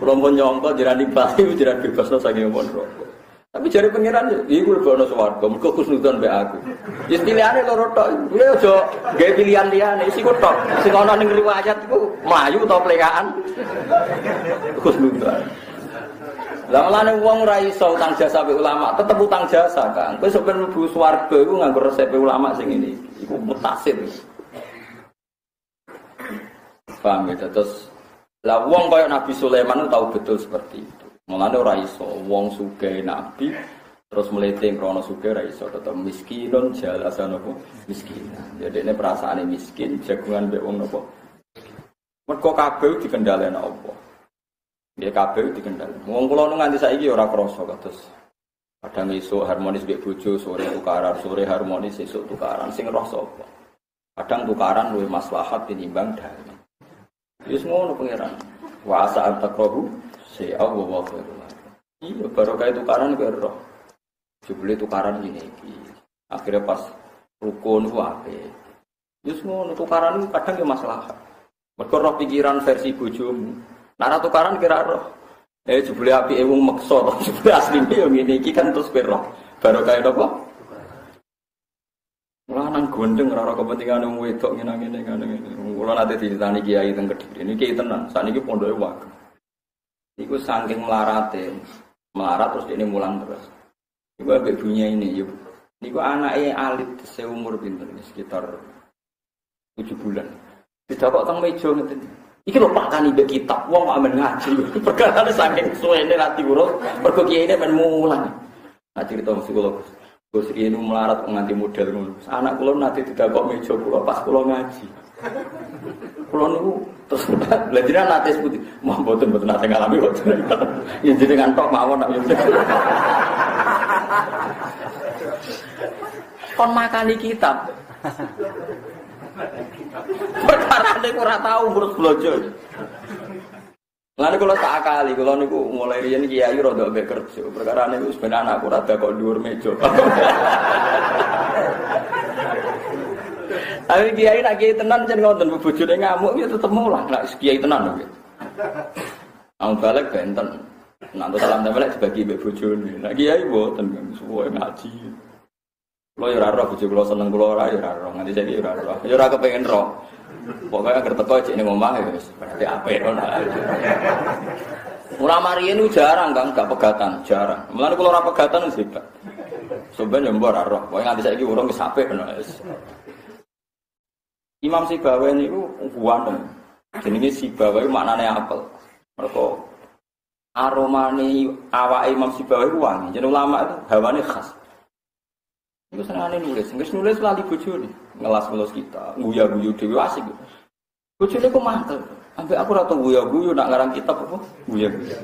Kula pun nyangka jenengan nimbali jenengan bebasno saking mon rokok. Tapi jare pengiran iku lebono swarga, mergo kusnudon mbek aku. Wis pilihane loro tok. Kuwi aja gawe pilihan liyane, sing tok. Sing ana ning riwayat iku mlayu utawa plekaan. Kusnudon. Lah mulane wong ora iso utang jasa be ulama, tetep utang jasa, Kang. Kowe sampe mlebu swarga iku nganggo resep ulama sing ini. Iku mutasil. Paham ya? Terus lah wong kaya Nabi Sulaiman tahu betul seperti itu. Mulane ora iso wong sugih nabi terus mlete krana sugih ora iso tetep miskinun jalasan apa miskin. Jadi ini perasaane miskin jagungan mbek wong napa. Mergo kabeh dikendhaleni apa. Dia kabeh dikendhaleni. Wong kula nganti saiki ora krasa kados. Kadang esuk harmonis mbek bojo, sore tukaran, sore harmonis esuk tukaran sing roh sapa. Kadang tukaran luwih maslahat tinimbang dalem. Wis ngono pangeran. Wa asa antaqrabu si Allah wa khairul. Iya baru kayak tukaran ke roh. Jebule tukaran ngene iki. Akhirnya pas rukun ku apik. Wis ngono tukaran itu kadang ya maslahat. Mergo roh pikiran versi bojomu. Nara tukaran kira roh. Jebule apike wong meksa to. Jebule asline yo ngene iki kan terus roh. Baru kayak apa? Lanang gondeng ora kepentingan wong wedok ngene-ngene. Kula nate diceritani kiai teng Kediri. Niki tenan. Sakniki pondoke wae. Iku saking melarate. Melarat terus ini mulang terus. Iku ambek bunyi ini yo. Niku anake alit seumur pinten sekitar 7 bulan. Didakok teng meja ngeten. Iki lho pakani mbek kitab wong kok amen ngaji. Perkara saking suwene ra diurus, mergo kiyaine men mulang. Nah cerita psikolog. Gus iki nu melarat nganti model ngono. Anak kula nate didakok meja kula pas kula ngaji. Kula niku terus belajar nate putih. Mah mboten nate ngalami kok. Ya jenengan tok mawon nak yo. Kon makani kitab. Perkara nek ora tau ngurus blojo. Lalu kalau tak akali, kalau niku mulai riyen kiai rada mbek kerja. Perkara niku sebenarnya anakku rada kok dhuwur meja. Tapi kiai nak kiai tenan jan ngoten bojone ngamuk ya tetep mulang. Nak kiai tenan lho. Ang balik benten. Nanti salam tempel dibagi mbek bojone. Nak kiai mboten suwe ngaji. Kulo ya ora roh bojo kulo seneng kulo ora ya ora roh. Nganti saiki ya ora roh. Ya ora kepengin roh. Pokoke agar teko cek ning omah ya wis berarti apik ngono. Ulama riyen jarang Kang gak pegatan, jarang. Mulane kulo ora pegatan wis hebat. Sampeyan yo mbok ora roh. Pokoke nganti saiki urung wis apik ngono wis. Imam Sibawi niku kuwano. Jenenge Sibawi maknane apel. Mergo aromane awake Imam Sibawi ku wangi. Jeneng ulama itu hawane khas. Iku senengane nulis lali bojone, ngelas-ngelas kita, guyu-guyu dhewe asik. Bojone ku mantel. Ambek aku ora tau guyu-guyu nak ngarang kitab apa? Guyu-guyu.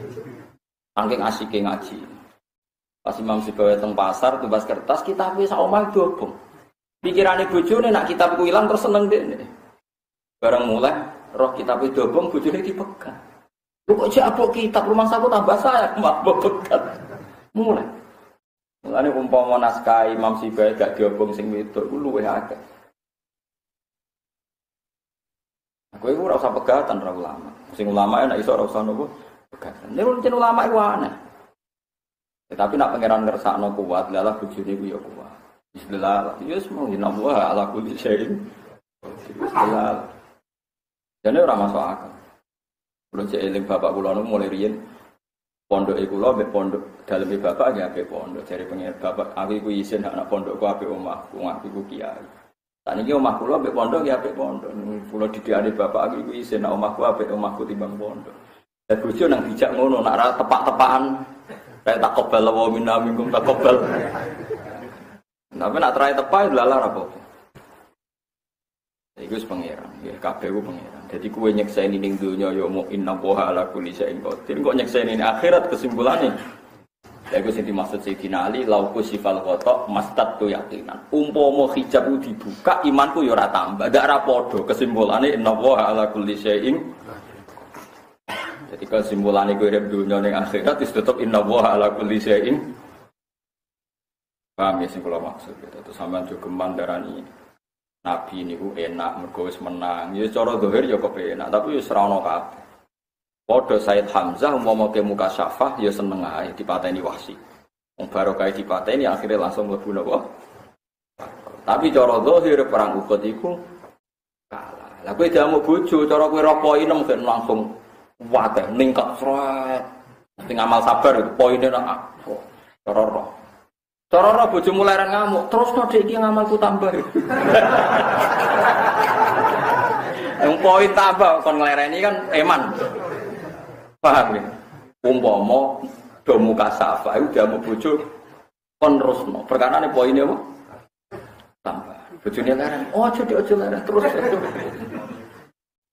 Saking asike ngaji. Pas Imam Sibawi teng pasar tumbas kertas kitabe sak omah dobong. Pikirane bojone nak kitabku ilang terus seneng dene. Bareng mulai roh kitabe dobong bojone dipegang. Lu kok jabok kitab rumah saku tambah sayang mabok pegat. Mulai. Mulane umpama naskah Imam Sibawi gak diobong sing wedok ku luwih akeh. Aku iku ora usah pegatan ra ulama. Sing ulama nek iso ora usah nopo pegatan. Nek jeneng ulama iku aneh. Tetapi nak pangeran ngersakno kuat, lalah bojone ku ya kuat. Bismillah. Ya semua innallaha ala kulli syai'in. Bismillah. Jane ora masuk akal. Kulo cek eling bapak kula nu mulai riyen pondok iku lho mbek pondok daleme bapak ya mbek pondok jare pengen bapak aku iku isin anak pondokku apik omahku aku iku kiai. Saniki omah kula mbek pondok ya mbek pondok. Kula didikane bapak aku iku isin anak omahku apik omahku timbang pondok. Lah bojo nang dijak ngono nak ra tepak-tepakan kayak tak kobal wa minna minkum tak kobal. Tapi nak terakhir tepak lalar apa? Iku wis pangeran, ya kabeh ku pangeran. Jadi kowe nyekseni ning donya ya mu innallaha ala kulli syai'in qadir. Kok nyekseni ning akhirat kesimpulane. Lha iku sing dimaksud Sayyidina Ali lauku sifal qata mastatu yaqinan. Umpama hijab dibuka imanku ya ora tambah, ndak ora padha kesimpulane innallaha ala kulli syai'in. Jadi kesimpulane kowe urip donya ning akhirat wis tetep innallaha ala kulli syai'in. Paham ya sing kula maksud ya. Terus sampean juga mandarani Nabi niku enak mergo wis menang. Ya cara zahir ya kepenak, tapi wis ora ono kabeh. Padha Said Hamzah umpama ke muka syafah ya seneng ae dipateni Wahsy. Wong barokah dipateni akhirnya langsung mlebu napa? Tapi cara zahir perang Uhud iku kalah. Lah kowe jamu bojo cara kowe ro poin mungkin langsung wae ningkat sret. Sing amal sabar itu poine nak cara roh. Cara bojomu leren ngamuk, terus no dek iki ngamalku tambah. Yang poin tambah kon nglereni kan eman. Paham ya? Umpama do muka safa iku jamu bojo kon terusno. Perkarane poine apa? Tambah. Bojone leren. Oh, aja leren terus.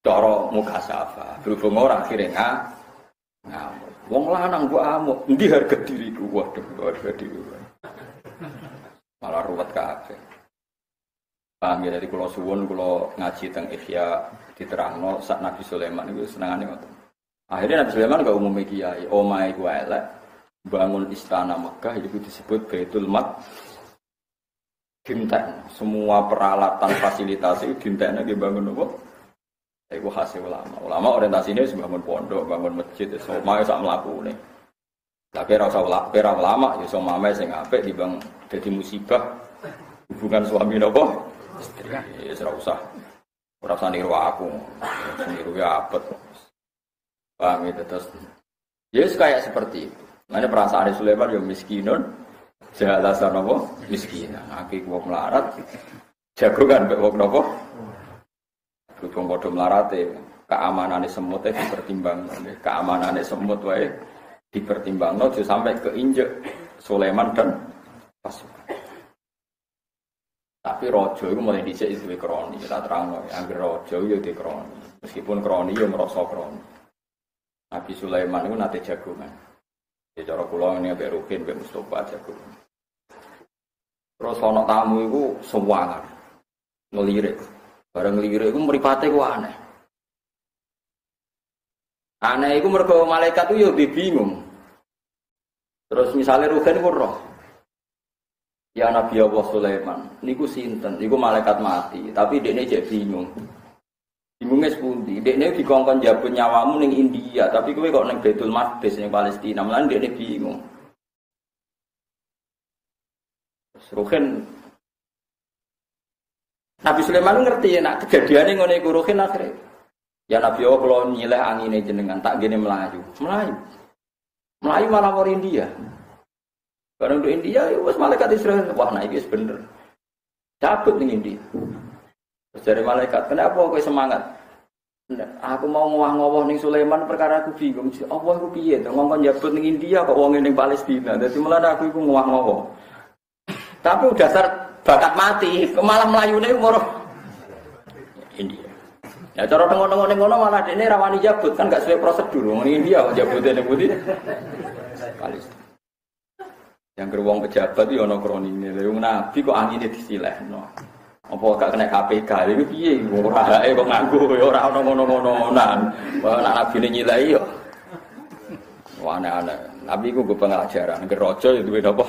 Cara muka safa, berhubung ora akhirnya ngamuk. Wong lanang mbok amuk, endi harga diriku? Waduh, harga diri. Malah ruwet kabeh. Paham ya, dari kula suwun kula ngaji teng Ihya diterangno sak Nabi Sulaiman iku senengane ngoten. Akhirnya Nabi Sulaiman gak umum kiai, omahe ku elek bangun istana Mekah itu disebut Baitul Maqdis. Dinten semua peralatan fasilitas itu dinten iki bangun apa? Iku hasil ulama. Ulama orientasine wis bangun pondok, bangun masjid, omahe sak mlakune. Tapi ora usah ulama ya iso mame sing apik dibang dadi musibah hubungan suami napa istri. Ya ora usah niru aku. Niru ya apet. Paham itu terus. Ya kayak seperti itu. Mana perasaan Sulaiman ya miskinun, jalasan napa miskin. Aki wong melarat jagongan mek wong napa. Berhubung padha melarate keamanane semut dipertimbangkan. Keamanane semut wae dipertimbangkan sampai keinjek Sulaiman dan pasukan. Tapi rojo itu mulai dicek itu kroni. Kita terang angger rojo itu di kroni. Meskipun kroni ya merasa kroni. Nabi Sulaiman itu nate jagungan. Di cara kula ini ambek Rukin, ambek Mustofa jagungan. Terus ana tamu itu sewangan. Ngelirik. Bareng ngelirik itu mripate ku aneh. Aneh iku mergo malaikat itu yo bingung. Terus misalnya Rugen ku roh. Ya Nabi Allah Sulaiman, niku sinten? Niku malaikat mati, tapi dekne jek bingung. Bingungnya sepundi, dekne dikongkon jabut nyawamu ning India, tapi kowe kok ning Baitul Maqdis ning Palestina, malah dekne bingung. Rugen Nabi Sulaiman ngerti nek kejadiane ngene iku Rugen akhire. Ya Nabi Allah kula nyileh angine jenengan tak gene melayu. Melayu malah mau India. Barang di India, ya wes malaikat Israel, wah nah ini bener. Cabut nih India. Terus dari malaikat, kenapa kau semangat? Aku mau ngowah-ngowah ning Sulaiman perkara aku bingung. Allah aku piye? Ngomong jabut ning India kok wong ning Palestina. Jadi malah aku iku ngowah-ngowah. Tapi udah dasar bakat mati, malah melayune umur India. Ya cara tengok-tengok ning ngono malah dene rawani jabut kan gak sesuai prosedur. Wong India kok jabute ning pundi? Palestina. Yang gerbong pejabat itu ada kroninnya. Lalu Nabi kok anginnya disilehno. Apa gak kena KPK? Itu piye? Ora kok nganggo ora ono ngono-ngononan. Wah nek Nabi nyilai yo. Wah aneh-aneh. Nabi ku pengajaran. Nek raja itu duwe apa?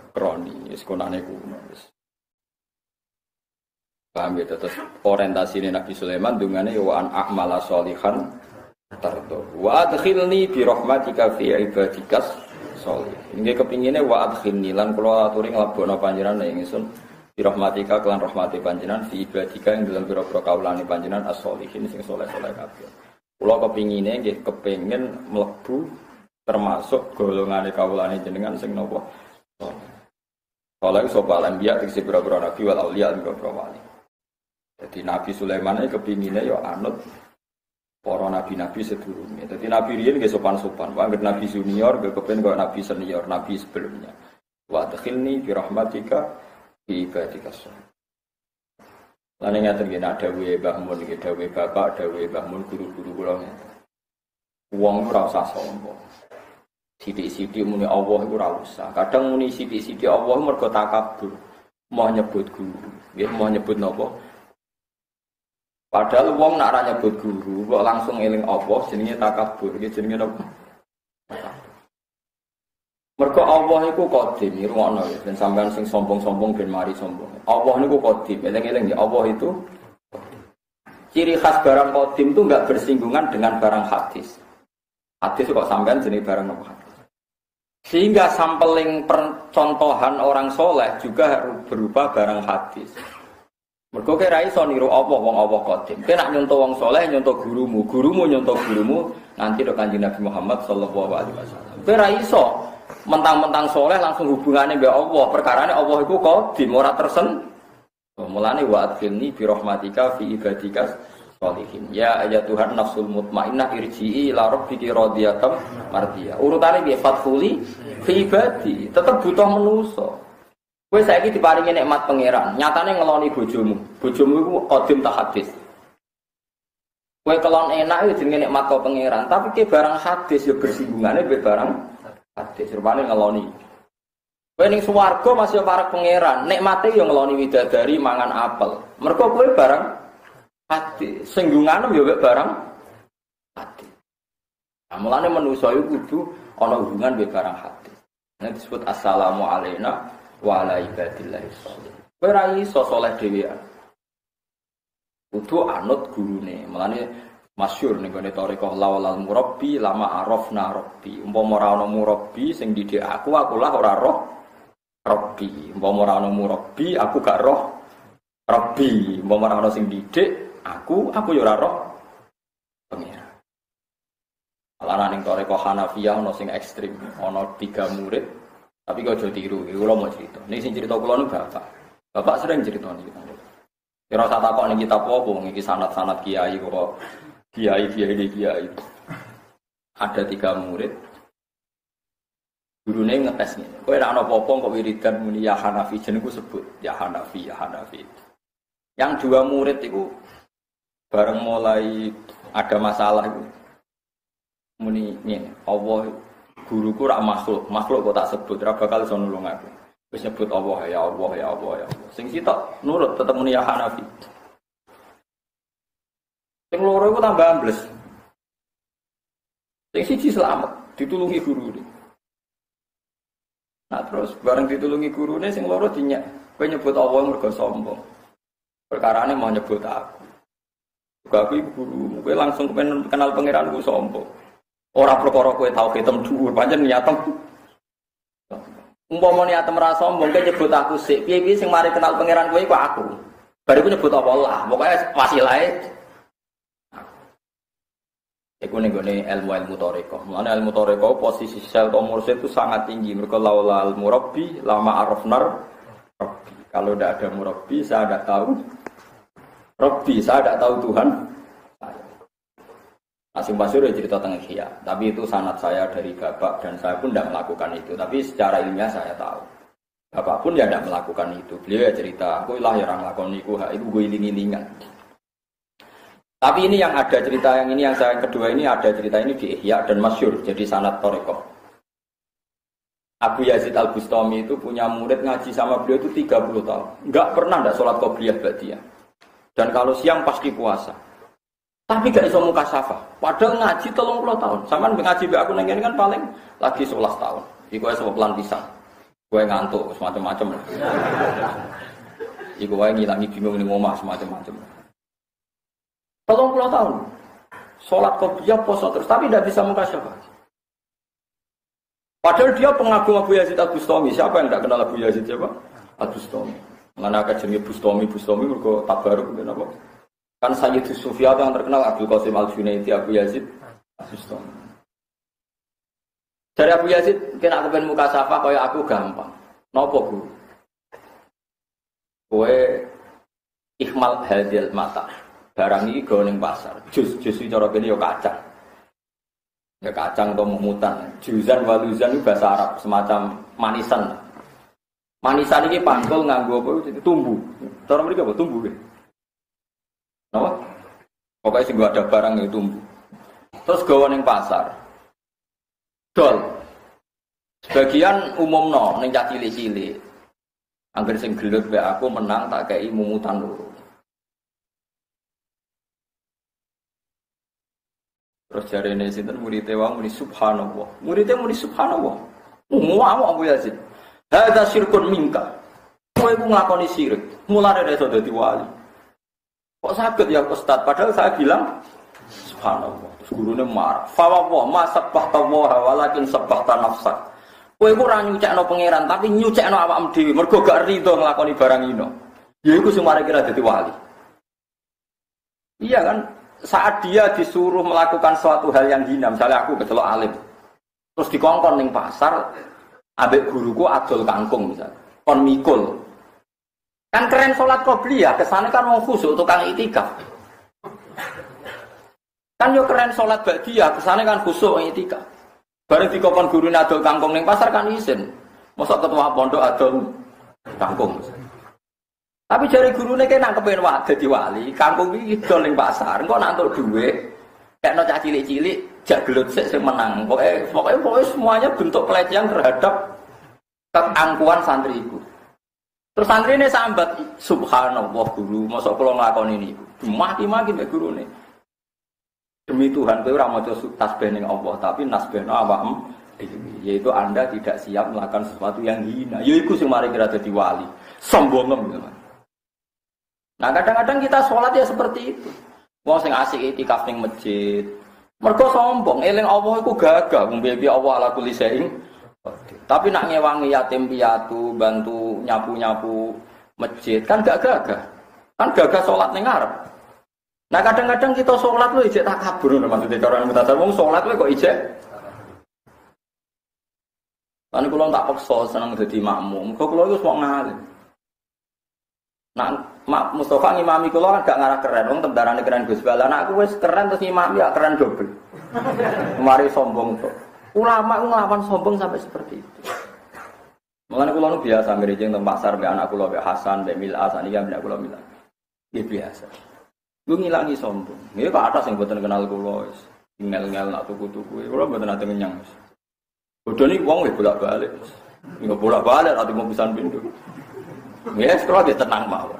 Kroni. Wis konane kuno wis. Paham ya terus orientasine Nabi Sulaiman dungane wa an a'mala sholihan tardo. Wa adkhilni bi rahmatika fi ibadikas soleh. Ini kepinginnya wa adkhilni lan kula aturi nglebokno panjenengan ing ingsun bi rahmatika kelan rahmati panjenengan fi ibadika ing dalam pira-pira kaulane panjenengan as-sholihin sing saleh-saleh kabeh. Kula kepingine nggih kepengin mlebu termasuk golongane kaulane jenengan sing napa saleh. Saleh sapa anbiya tegese pira-pira nabi wal auliya pira-pira wali. Jadi Nabi Sulaiman iki kepingine ya anut para nabi-nabi sedurunge. Dadi nabi riyen nggih sopan-sopan, anggere nabi junior nggih kepen kaya nabi senior, nabi sebelumnya. Wa adkhilni bi rahmatika fi ibadika sholih. Lan ngaten nggih nak dawuhe Mbah Mun nggih dawuhe bapak, dawuhe Mbah Mun guru-guru kula ngeten. Wong ora usah sombong. Sithik-sithik muni Allah iku ora usah. Kadang muni sithik-sithik Allah mergo takabur. Mau nyebut guru, nggih mau nyebut napa? Padahal wong nak ora nyebut guru, kok langsung eling Allah jenenge takabur. Iki jenenge napa? Mergo Allah iku qadim, irungokno ya, ben sampean sing sombong-sombong ben mari sombong. Allah niku qadim, eling-eling ya Allah itu. Ciri khas barang qadim itu enggak bersinggungan dengan barang hadis. Hadis kok sampean jenenge barang apa hadis. Sehingga sampling percontohan orang soleh juga berupa barang hadis. Mergo kira iso niru Allah wong Allah qadim. Kowe nak nyontoh wong saleh nyontoh gurumu, gurumu nyontoh gurumu nanti do Kanjeng Nabi Muhammad sallallahu alaihi wasallam. Kowe ra iso mentang-mentang saleh langsung hubungane mbek Allah. Perkarane Allah iku qadim ora tersen. Mulane wa adkhilni bi rahmatika fi ibadika sholihin. Ya ayatuhan nafsul mutmainnah irji'i ila rabbiki radiyatan mardiyah. Urutane piye? Fadkhuli fi ibadi. Tetep butuh manusa. Kowe saiki diparingi nikmat pangeran, nyatane ngeloni bojomu. Bojomu iku qadim tak hadis. Kowe kelon enak iki jenenge nikmat kok pangeran, tapi ke barang hadis ya bersinggungannya mbek barang hadis. Rupane ngeloni. Kowe ning swarga masih para pangeran, nikmate ya ngeloni widadari mangan apel. Mergo kowe barang hadis, singgungane ya mbek barang hadis. Nah, mulane manusa iku kudu ana hubungan mbek barang hadis. Nek disebut assalamu alayna wa ala ibadillahi sholih. Kowe ra iso saleh dhewean. Kudu anut gurune. Mulane masyhur ning gone thariqah lawal murabbi lama arafna rabbi. Umpama ora ana murabbi sing didik aku lah ora roh rabbi. Umpama ora ana murabbi aku gak roh rabbi. Umpama ora ana sing didik aku ya ora roh pengira. Ala ning thariqah Hanafiyah ana sing ekstrem, ana 3 murid. Tapi kau jauh tiru, kalau mau cerita. Ini sing cerita kulo nu bapak. Bapak sering cerita nih kita. Kira saya takut nih kita apa? Nih sanat-sanat kiai kok kiai. Ada 3 murid. Gurunya ngetes nih. Kau ada anak popong kok wiridan muni ya Hanafi jenengku sebut ya Hanafi. Yang 2 murid itu bareng mulai ada masalah itu. Muni nih Allah. Guruku rak makhluk kok tak sebut, ora bakal iso nulung aku. Wis nyebut Allah ya Allah. Sing sitok nurut tetep muni ya Hanafi. Sing loro iku tambah ambles. Sing siji selamat, ditulungi gurune. Nah terus bareng ditulungi gurune sing loro dinyak, kowe nyebut Allah mergo sombong. Perkarane mau nyebut aku. Juga aku ibu guru, kowe langsung kenal pangeran ku sombong. Ora perkara kowe tau ketem dhuwur, pancen niatem. Umpama niatem ra sombong, kowe nyebut aku sik, piye-piye sing mari kenal pangeran kowe iku aku. Bariku nyebut apa Allah, pokoke wasilahe. Iku ning gone ilmu thariqah. Mulane ilmu thariqah posisi sel mursyid itu sangat tinggi. Mergo laulal murabbi lama arafnar rabbi. Kalau tidak ada murabbi, saya tidak tahu Rabbi, saya tidak tahu Tuhan. Asim Basir cerita tentang Ihya, tapi itu sanad saya dari bapak dan saya pun tidak melakukan itu. Tapi secara ilmiah saya tahu. Bapak pun ya tidak melakukan itu. Beliau ya cerita, aku lah yang melakukan itu gue iling-ilingan. Tapi ini yang ada cerita yang ini yang saya kedua ini ada cerita ini di Ihya dan masyhur jadi sanad thariqah. Abu Yazid Al-Bustami itu punya murid ngaji sama beliau itu 30 tahun. Enggak pernah enggak sholat qobliyah ba'diyah. Dan kalau siang pasti puasa. Tapi gak iso mukasyafah. Padahal ngaji 30 tahun. Saman ngaji be aku nang kene kan paling lagi 11 tahun. Iku wis pelan pisan. Kowe ngantuk semacam-macam. Iku wae ngilangi bingung ning omah semacam-macam. 30 tahun. Sholat qobliyah poso terus tapi tidak bisa mukasyafah. Padahal dia pengagum Abu Yazid Al-Bustami. Siapa yang tidak kenal Abu Yazid siapa? Al-Bustami. Mana akademi Bustami mergo tabaruk kenapa? Kan Sayyidus Sufyan yang terkenal Abdul Qasim Al-Junaidi Abu Yazid Al-Bustami. Dari Abu Yazid kena aku pengen mukasyafah kaya aku gampang. Napa, Bu? Kowe ikhmal hadil mata. Barang iki go ning pasar. Jus cara kene ya kacang. Ya kacang atau mumutan. Juzan waluzan itu bahasa Arab semacam manisan. Manisan ini pangkul nganggo apa? Tumbuh. Cara mereka apa? Tumbuh. Napa? Pokoknya sing ada barang itu tumbuh. Terus gawa ning pasar. Dol. Sebagian umumno ning cah cilik-cilik. Angger sing gelut wae aku menang tak kei mumutan loro. Terus jarene sinten murid-e wae muni subhanallah. Murid-e muni subhanallah. Ngomong Abu Yazid. Hadza syirkun minka. Kowe iku nglakoni syirik. Mulane iso dadi wali. Kok saged ya Ustaz? Padahal saya bilang subhanallah. Terus gurune marah. Fa wa ma sabbahta wa walakin sabbahta nafsak. Kowe iku ora nyucekno pangeran tapi nyucekno awakmu dhewe. Mergo gak rido nglakoni barang ino. Ya iku sing mari kira dadi wali. Iya kan? Saat dia disuruh melakukan suatu hal yang hina, misalnya aku kecelok alim, terus dikongkon ning pasar, ambek guruku adol kangkung misalnya, kon mikul, kan keren sholat qobliyah, kesana kan mau khusyuk tukang itikaf, kan yo keren sholat ba'diyah, kesana kan khusyuk itikaf, bareng dikongkon guru adol kangkung ning pasar kan isin, mosok ketua pondok adol kangkung. Tapi jari gurune kene nak kepen wae dadi wali, kangkung iki dol ning pasar, engko nak entuk dhuwit, kekno cah cilik-cilik, jak gelut sik sing menang. Pokoke semuanya bentuk pelecehan terhadap keangkuhan santri iku. Terus santrine sambat, subhanallah guru, mosok kula nglakoni niku. Maki-maki mek gurune. Demi Tuhan kowe ora maca tasbih ning Allah, tapi nasbihno awakmu dhewe, yaitu Anda tidak siap melakukan sesuatu yang hina. Ya iku sing mari kira dadi wali. Sombongem gitu. Nah kadang-kadang kita sholat ya seperti itu. Wong sing asik itikaf ning masjid. Mergo sombong, eling Allah iku gagah, mbiyen Allah ala kulli syai'in. Tapi nak ngewangi yatim piatu, bantu nyapu-nyapu masjid kan gak gagah. Kan gagah sholat ning ngarep. Nah kadang-kadang kita sholat lho ijek takabur maksudnya cara mutasawuf wong sholat lho kok ijek. Lan kula tak paksa seneng dadi makmum. Kok kula wis wong ngalim. Nah, Mak Mustafa ngimami kula kan gak ngarah keren, wong tentarane keren Gus Bala. Anakku wis keren terus ngimami ya keren dobel. Mari sombong kok. Ulama ku nglawan sombong sampai seperti itu. Mulane kula nu biasa ngerijeng teng pasar mbek anak kula mbek Hasan, mbek Mil'as, iki mbek kula Mil'as. Nggih biasa. Lu ngilangi sombong. Nggih kok atas sing mboten kenal kula wis. Ngel-ngel nak tuku-tuku. Kula mboten nate ngenyang. Bodoni wong wis bolak-balik. Nggak bolak-balik ati mau pisan pindho. Ya, sekolah dia tenang mawon.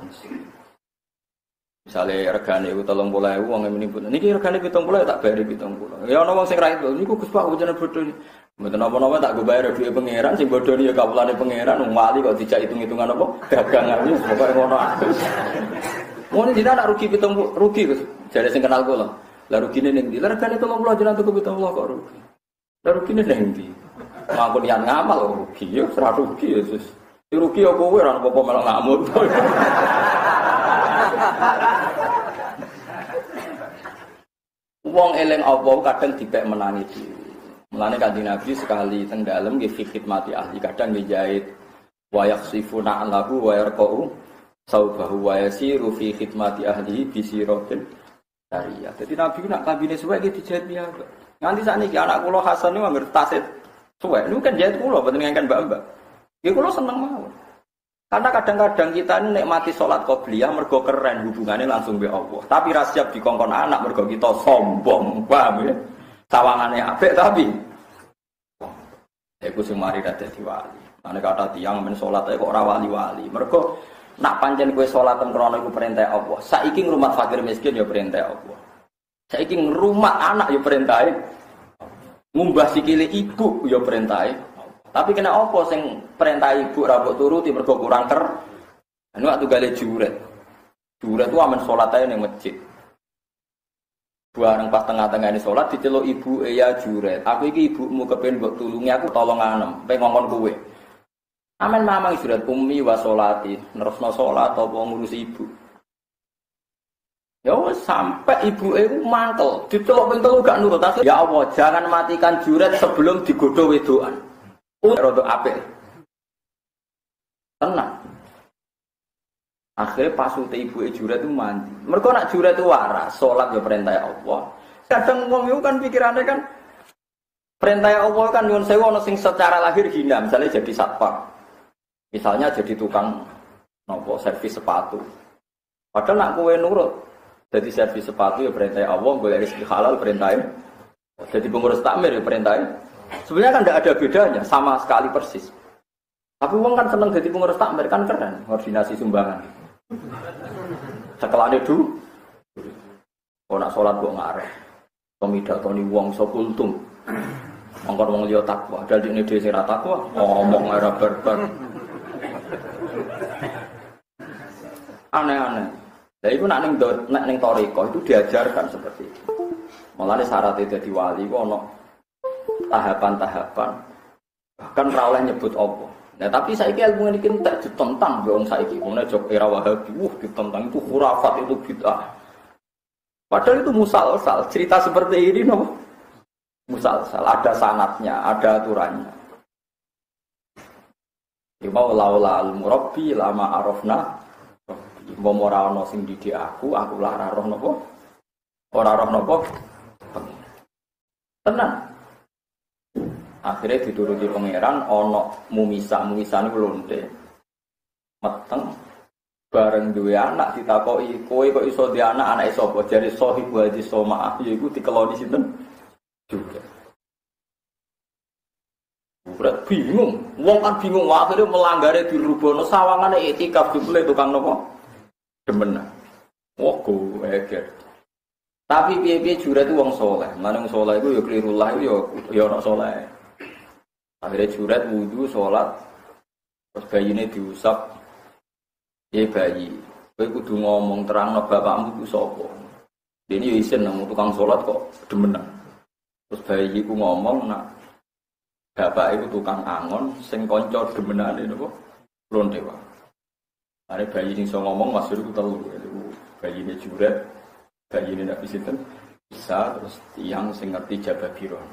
Misalnya regane itu 30.000 wong menipu. Niki regane 70.000 tak bayar 70. Ya ana wong sing ra itu. Niku Gus Pak jenenge bodho. Mboten napa-napa tak go bayar dhuwit pangeran sing bodho ya kawulane pangeran wong wali kok dijak hitung-hitungan apa dagangan wis pokoke ngono. Ngono dina nak rugi 70 rugi Gus. Jare sing kenal kula. Lah rugine ning ndi? Lah regane 30 jeneng tuku 70 kok rugi. Lah rugine ning ndi? Mangkon yang ngamal rugi ya ora rugi ya sus. Rugi ya kowe ora apa-apa malah ngamuk. Wong eling apa kadang dipek menangi dhewe. Mulane Kanjeng Nabi sekali teng dalem nggih fi khidmati ahli kadang nggih jahit wa yakhsifuna lahu wa yarqau saubahu wa yasiru fi khidmati ahli bi siratin dariyah. Dadi Nabi nak kabine suwe iki dijahit piye. Nganti sakniki anak kula Hasan niku anggere tasit suwe niku kan jahit kula mboten ngengken mbak-mbak. Nggih kula seneng mawon. Karena kadang-kadang kita ini nikmati sholat qobliyah mergo keren hubungannya langsung be Allah. Tapi ra siap dikongkon anak mergo kita sombong, paham ya? Sawangane apik tapi iku sing mari dadi wali. Mane kata tiyang men salat kok ora wali-wali. Mergo nak pancen kowe salat krana iku perintah Allah. Saiki ngrumat fakir miskin ya perintah Allah. Saiki ngrumat anak ya perintahe. Ngumbah sikile ibu ya perintahe. Tapi kena apa sing perintah ibu ra mbok turuti mergo kurang ker. Anu waktu gale juret. Juret ku amen salat ae ning masjid. Bareng pas tengah-tengah ini salat diceluk ibu ya juret. Aku iki ibumu kepen mbok tulungi aku tolong anem, pengen ngongkon kowe. Amen mamang juret ummi wa sholati, nerusno salat apa ngurusi ibu. Ya wis sampai ibuke ku mantel, diceluk ping 3 gak nurut. Ya Allah, jangan matikan juret sebelum digodho wedokan. Untuk apik. Tenang. Akhirnya pasute ibu juret itu mandi. Mergo nak juret itu waras, salat ya perintah Allah. Kadang wong itu kan pikirannya kan perintah Allah kan nyuwun sewu ana sing secara lahir hina, misalnya jadi satpam. Misalnya jadi tukang nopo servis sepatu. Padahal nak kowe nurut jadi servis sepatu ya perintah Allah, golek rezeki halal perintahnya. Jadi pengurus takmir ya perintahnya. Sebenarnya kan tidak ada bedanya, sama sekali persis. Tapi wong kan seneng jadi pengurus takmir kan keren, koordinasi sumbangan. Sekelane du, nak sholat kok ngareh, pemidatoni wong sokultum, mongkon wong liya takwa, dal dene dhewe sing ra takwa, ngomong ora barbar. Aneh-aneh. Lah iku nak ning thariqah itu diajarkan seperti itu. Mulane syaratnya dadi wali ku ana tahapan-tahapan bahkan ra oleh nyebut apa. Nah tapi saiki ilmu iki entek ditentang wong saiki. Ngene jog era Wahabi, ditentang itu khurafat itu bid'ah. Padahal itu musalsal, cerita seperti ini no. Musalsal, ada sanadnya, ada aturannya. Ima laula al-murabbi lama arafna. Mbok ora ana sing didik aku lara roh napa? Ora roh napa? Tenang. Akhirnya dituruti pangeran ana mumisane niku lonte. Meteng bareng duwe anak ditakoki, kowe kok iso duwe anak, anake sapa? Jare Sohib Haji Soma, yaiku dikeloni sinten? Juga. Berat bingung, wong kan bingung akhirnya melanggare dirubono sawangane itikaf dibule tukang napa? Demen. Wah go eger. Tapi piye-piye juret itu wong saleh. Lan wong saleh iku ya klirullah ya ora saleh. Akhirnya juret wudu, sholat, terus bayine diusap, ya bayi. Kowe kudu ngomong terang no bapakmu itu sapa. Dene yo isin nang tukang sholat kok demenan. Terus bayi ku ngomong nak bapak itu tukang angon, sing kanca demenane napa? Lonte wae. Are bayi sing iso ngomong maksud iku telu. Bayine juret, bayine ndak bisa terus tiyang sing ngerti jababiron.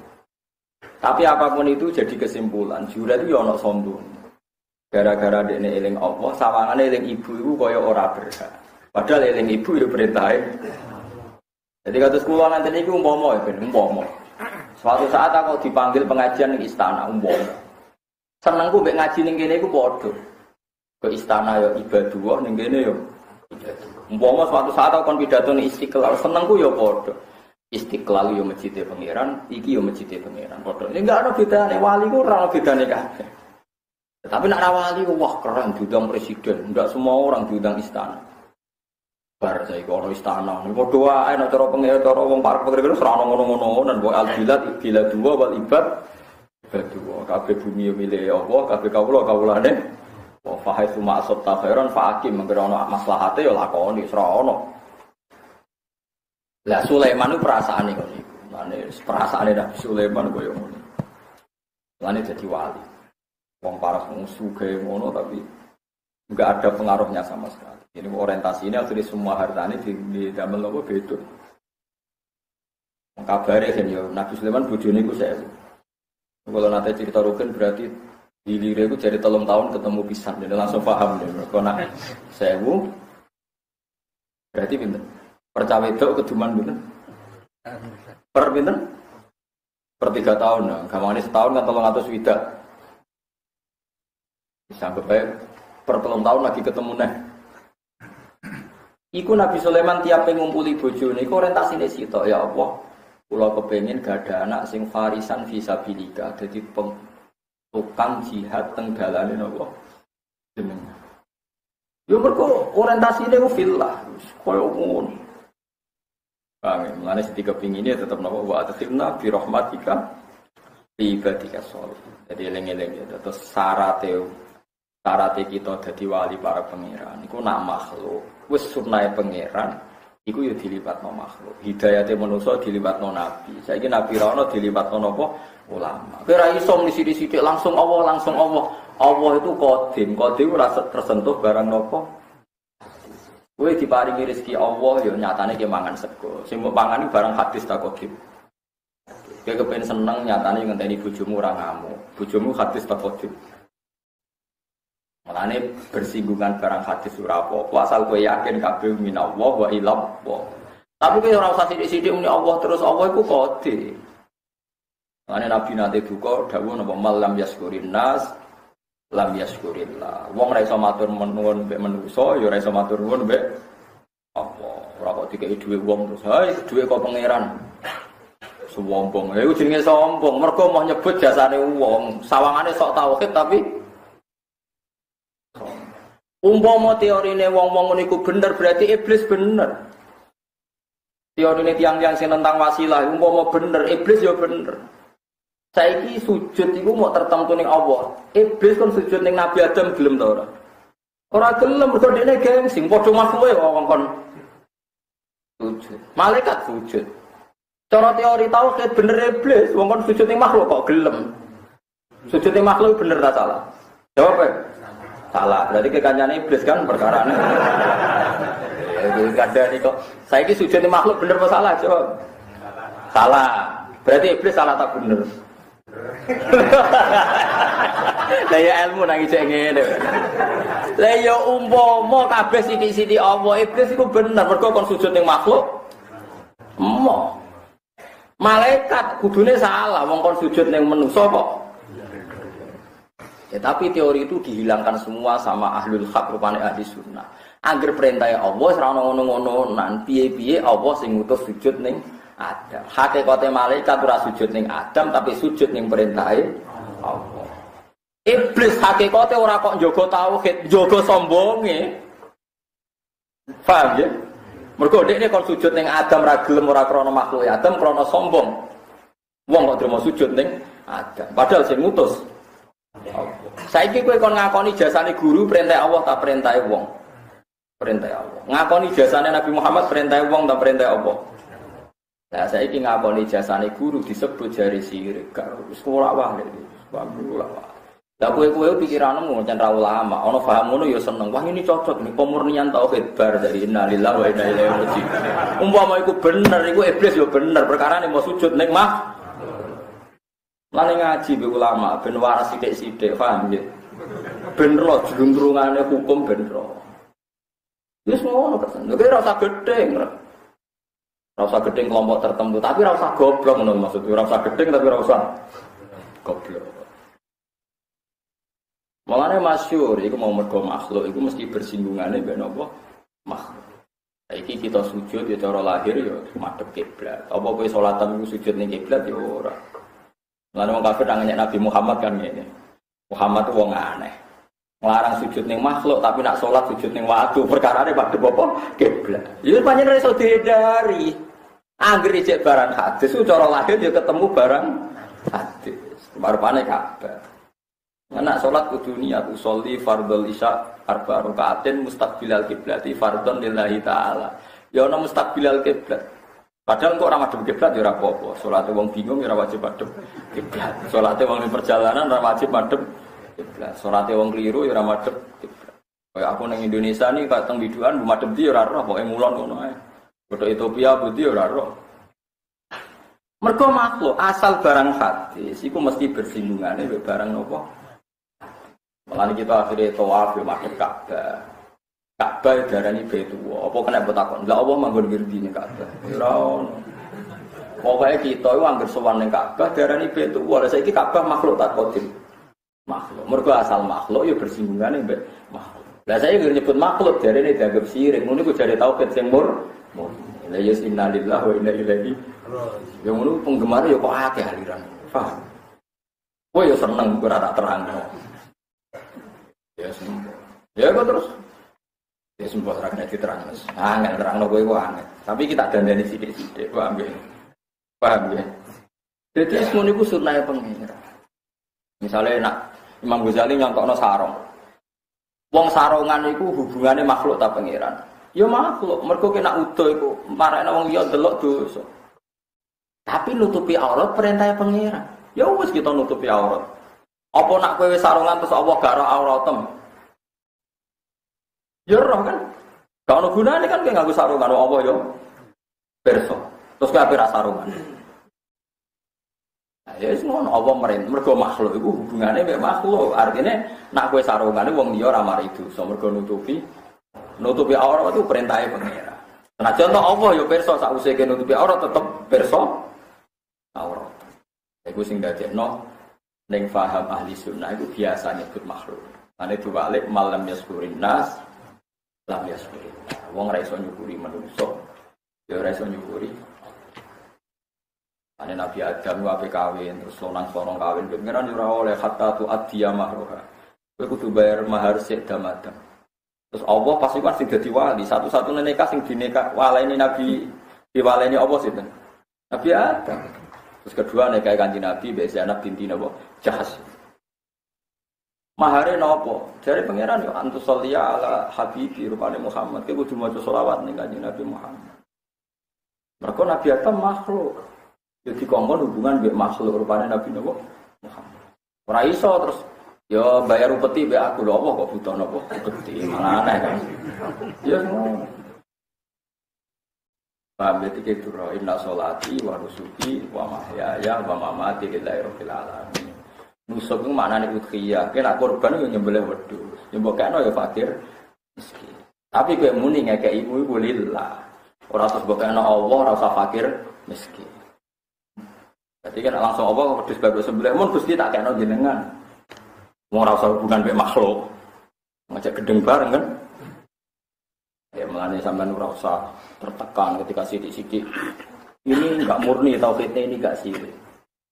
Tapi apapun itu jadi kesimpulan, juret itu ya ana sombong. Gara-gara dekne eling Allah, sawangane eling ibu iku kaya ora berhak. Padahal eling ibu ya perintahe. Jadi kados kula nanti niku umpama ya ben umpama. Suatu saat aku dipanggil pengajian ning istana umpama. Senengku mek ngaji ning kene iku padha. Ke istana ya ibadah ning kene ya ibadah. Umpama suatu saat aku kon pidato ning Istiqlal, senengku ya padha. Istiqlal yo masjidé pangeran, iki yo masjidé pangeran. Padha. Ini enggak ada bedane, wali ku ora ana bedane kabeh. Tapi nak wali wah keren diundang presiden, enggak semua orang diundang istana. bar saiki ono istana. Niku doa nek cara pengen cara wong para pengen ora ono ngono-ngono nan wa al-bilad bila dua wal ibad dua. Kabeh bumi milih Allah, kabeh kawulane. Wa fahaitu ma'asab ta khairan fa'akim mengkira ono maslahate ya lakoni ora ono. Lah Sulaiman itu perasaane ngono iku. Mane perasaane Nabi Sulaiman koyo ngono. Lane dadi wali. Wong paras musuh kayak ngono tapi enggak ada pengaruhnya sama sekali. Jadi orientasi ini akhirnya semua hartanya di damel apa beda. Kabare kan ya Nabi Sulaiman bojone iku 1000. Kalau nanti cerita Rukin berarti hilire iku jadi 3 tahun ketemu pisan dan langsung paham deh. Mergo nak 1000 berarti pinten? Percawe wedok keduman pinten? Per pinten? Per 3 tahun. Nah, gamane setahun kan 300 widak. Sampai baik per 3 tahun lagi ketemu nih. Iku Nabi Sulaiman tiap ngumpuli bojone iku orientasine sitok ya Allah. Kula kepengin gak ada anak sing farisan fisabilillah dadi tukang jihad teng dalane napa jeneng. Yo mergo orientasine ku fillah koyo ngono. Amin. Mulane sing kepingine tetep napa wa atina bi rahmatika fi ibadika sholih. Jadi eling-eling ya terus syaratnya kita jadi wali para pangeran iku nak makhluk wis sunahe pangeran iku ya dilibatno makhluk hidayate manusa dilibatno nabi saiki nabi ra ono dilibatno napa ulama kowe ra iso sithik-sithik langsung Allah itu qadim ora tersentuh barang napa kowe diparingi rezeki Allah ya nyatane ki mangan sego sing mbok pangan barang hadis ta qadim kowe kepen seneng nyatane ngenteni bojomu ora ngamuk bojomu hadis ta qadim. Mulane bersinggungan barang hadis ora apa-apa asal kowe yakin kabeh minallah wa ilallah. Tapi kowe ora usah sithik-sithik muni Allah terus Allah iku kode. Mulane Nabi nate duka dawuh napa malam yaskurin nas lam yaskurillah. Wong ora iso matur nuwun mbek manusa ya ora iso matur nuwun mbek Allah. Ora kok dikeki dhuwit wong terus hae dhuwit kok pangeran. Sombong. Lha iku jenenge sombong mergo mau nyebut jasane wong. Sawangane sok tauhid tapi umpama teorine wong-wong niku bener berarti iblis bener. Teorine tiang-tiang sing tentang wasilah umpama bener iblis ya bener. Saiki sujud iku mau tertentu ning Allah. Iblis kon sujud ning Nabi Adam gelem ta ora? Ora gelem mergo dekne gengsi padha makhluke wong kon sujud. Malaikat sujud. Cara teori tauhid bener iblis wong kon sujud ning makhluk kok gelem. Sujud ning makhluk bener ta salah? Jawab ae. Salah, berarti kekancane iblis kan perkarane. Itu kadang kok. Saiki sujud di makhluk bener apa salah, Cok? Salah. Berarti iblis salah tak bener. Lah ya ilmu nang isih ngene. Lah ya umpama kabeh sithik-sithik Allah, iblis iku bener mergo kon sujud ning makhluk. Malaikat kudune salah, wong kon sujud ning manusa kok. Ya, tapi teori itu dihilangkan semua sama ahlul haq rupane ahli sunnah. Angger perintah Allah ora ono ngono-ngononan, piye-piye Allah sing ngutus sujud ning Adam. Hakikate malaikat ora sujud ning Adam tapi sujud ning perintahe Allah. Iblis hakikate ora kok njaga tauhid, njaga sombonge. Paham ya? Mergo dekne kon sujud ning Adam ra gelem ora krana makhluk Adam, krana sombong. Wong kok trimo sujud ning Adam, padahal sing ngutus saiki kowe kon ngakoni jasane guru perintah Allah tak perintah wong. Perintah Allah. Ngakoni jasane Nabi Muhammad perintah wong tak perintah Allah. Lah saiki ngakoni jasane guru disebut jari sirik. Wis ora wae iki. Alhamdulillah. Lah kowe pikiranmu pancen ra ulama, ana paham ngono ya seneng. Wah ini cocok nih pemurnian tauhid bar dari innalillahi wa inna ilaihi raji'un. Umpama iku bener iku iblis ya bener perkara mau sujud ning mah. Lane ngaji be ulama ben waras sithik-sithik, paham ya? Ben ro jluntrungane hukum ben ro. Wis ngono kok. Nek ora usah gedeng. Ora usah gedeng kelompok tertentu, tapi ora usah goblok ngono maksudku. Ora usah gedeng tapi ora usah goblok. Malane masyhur iku mau mergo makhluk iku mesti bersinggungane mbek napa? Makhluk. Saiki kita sujud ya cara lahir ya madhep kiblat. Apa kowe salatan iku sujud ning kiblat ya ora. Lalu orang kafir nanya Nabi Muhammad kan ini. Muhammad itu wong aneh. Ngelarang sujud ning makhluk tapi nak salat sujud ning watu perkarane madhep apa? Kiblat. Ya pancen iso dihindari. Anggere cek barang hadis ku cara lahir ya ketemu barang hadis. Barupane Ka'bah. Nak salat kudu niat usolli fardhul isya arba rakaatin mustaqbilal kiblati fardhon lillahi taala. Ya ana mustaqbilal kiblat. Padahal kok ora madhep kiblat ya ora apa-apa. Salate wong bingung ya ora wajib madhep kiblat. Salate wong ning perjalanan ora wajib madhep kiblat. Salate wong keliru ya ora madhep kiblat. Kayak aku ning Indonesia nih kok teng biduan madhep ndi ya ora roh, pokoke ngulon ngono ae. Kota Ethiopia budi ya ora roh. Mergo makhluk asal barang hadis iku mesti bersinggungan mbek barang nopo? Malah kita akhirnya tawaf ya madhep Ka'bah. Ka'bah darani Baitullah. Apa kena mbok takon? Lah apa manggon ngerti ning Ka'bah? Ora ono. Pokoke kita iku anggere sowan ning Ka'bah darani Baitullah. Lah saiki Ka'bah makhluk tak kodim. Makhluk. Mergo asal makhluk ya bersinggungan mbek makhluk. Lah saya nyebut makhluk darane dianggap syirik. Ngono iku jare tauhid sing la yusina lillahi wa inna ilaihi raji'un. Yang ngono penggemar ya kok akeh aliran. Paham? Kowe ya seneng ora tak terangno. Ya sembuh. Ya kok terus. Ya sembuh ora kena diterangno. Angel terangno kowe kok angel. Tapi kita dandani sithik-sithik, paham ya? Paham ya? Jadi semono iku sunahe pengira. Misale nak Imam Ghazali nyontokno sarong. Wong sarongan iku hubungane makhluk ta pengiran. Ya makhluk, mergo kena udo iku marakne wong liya delok dosa. Tapi nutupi aurat perintah pengiran. Ya wis kita nutupi aurat. Apa nak kowe sarungan terus Allah gak ora auratem? Ya roh kan? Gak ono gunane kan kowe nganggo sarungan apa ya? Perso. Terus kowe ape sarungan? Ya wis ngono apa mergo makhluk iku hubungane mek makhluk. Artine nak kowe sarungane wong liya ora mari dosa mergo nutupi aurat itu perintahe pengira. Nah contoh Allah ya perso sakwise nutupi aurat tetep perso aurat. Iku sing dadekno ning paham ahli sunnah itu biasa nyebut makhluk. Ane diwalik malam yaskurin nas lam yaskurin. Wong ora iso nyukuri manungsa, ya ora iso nyukuri. Ane Nabi Adam wae kawin terus lonang-lonang kawin pengiran ora oleh hatta tu adhiya mahroha. Kowe kudu bayar mahar sik damadam. Terus Allah pasti kan sing dadi wali, satu-satunya nikah sing dinikah waleni Nabi diwaleni Allah sinten? Nabi Adam. Terus kedua nikah Kanjeng Nabi mbek Zainab binti napa? Jahas. Mahare napa? Jare pangeran yo antus sholliya ala habibi rupane Muhammad. Kowe kudu maca selawat ning Kanjeng Nabi Muhammad. Mergo Nabi Adam makhluk. Yo dikongkon hubungan mbek makhluk rupane Nabi napa? Muhammad. Ora iso terus yo bayar upeti mbek aku lho apa kok butuh napa? Upeti malah aneh kan. Ya ngono. Paham ya itu roh inna sholati wa nusuki wa mahyaya wa mamati lillahi rabbil alamin. Nusuk itu maknane udhiyah. Kena korban yo nyembelih wedhus. Yo mbok kena yo fakir miskin. Tapi kowe muni ngekeki iku lillah. Ora terus mbok kena Allah ora usah fakir miskin. Jadi kan langsung Allah wedhus bagus sembelih mun Gusti tak kena jenengan. Wong ora usah hubungan mek makhluk. Ngajak gedeng bareng kan. Ya melane sampean ora usah tertekan ketika sidik-sidik. Ini enggak murni tauhidnya ini enggak sirik.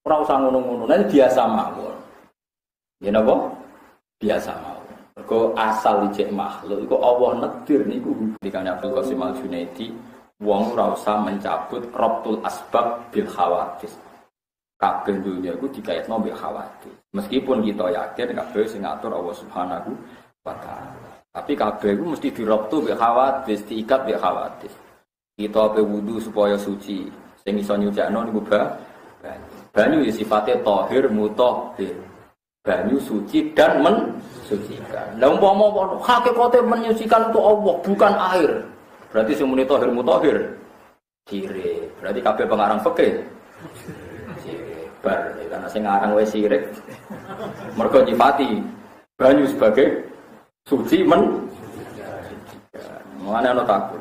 Ora usah ngono-ngono, nek biasa mawon. Ya napa? Biasa mawon. Mergo asal ijek makhluk iku Allah nekdir niku dikane Abdul Qasim Al-Junaidi, wong ora usah mencabut rabtul asbab bil khawatis. Kabeh dunya iku dikaitno mbek khawatis. Meskipun kita yakin kabeh sing ngatur Allah Subhanahu wa taala. Tapi kabeh iku mesti dirabtu mbek khawatis, diikat mbek khawatis. Kita ape wudu supaya suci. Sing iso nyucikno niku banyu ya sifatnya tahir mutahhir. Banyu suci dan mensucikan. Lah umpama hakikate menyucikan untuk Allah bukan air. Berarti sing muni tahir mutahhir sirik. Berarti kabeh pengarang fikih sirik. Bar karena sing ngarang wis sirik. Mergo nyifati banyu sebagai suci mensucikan. Ana takut.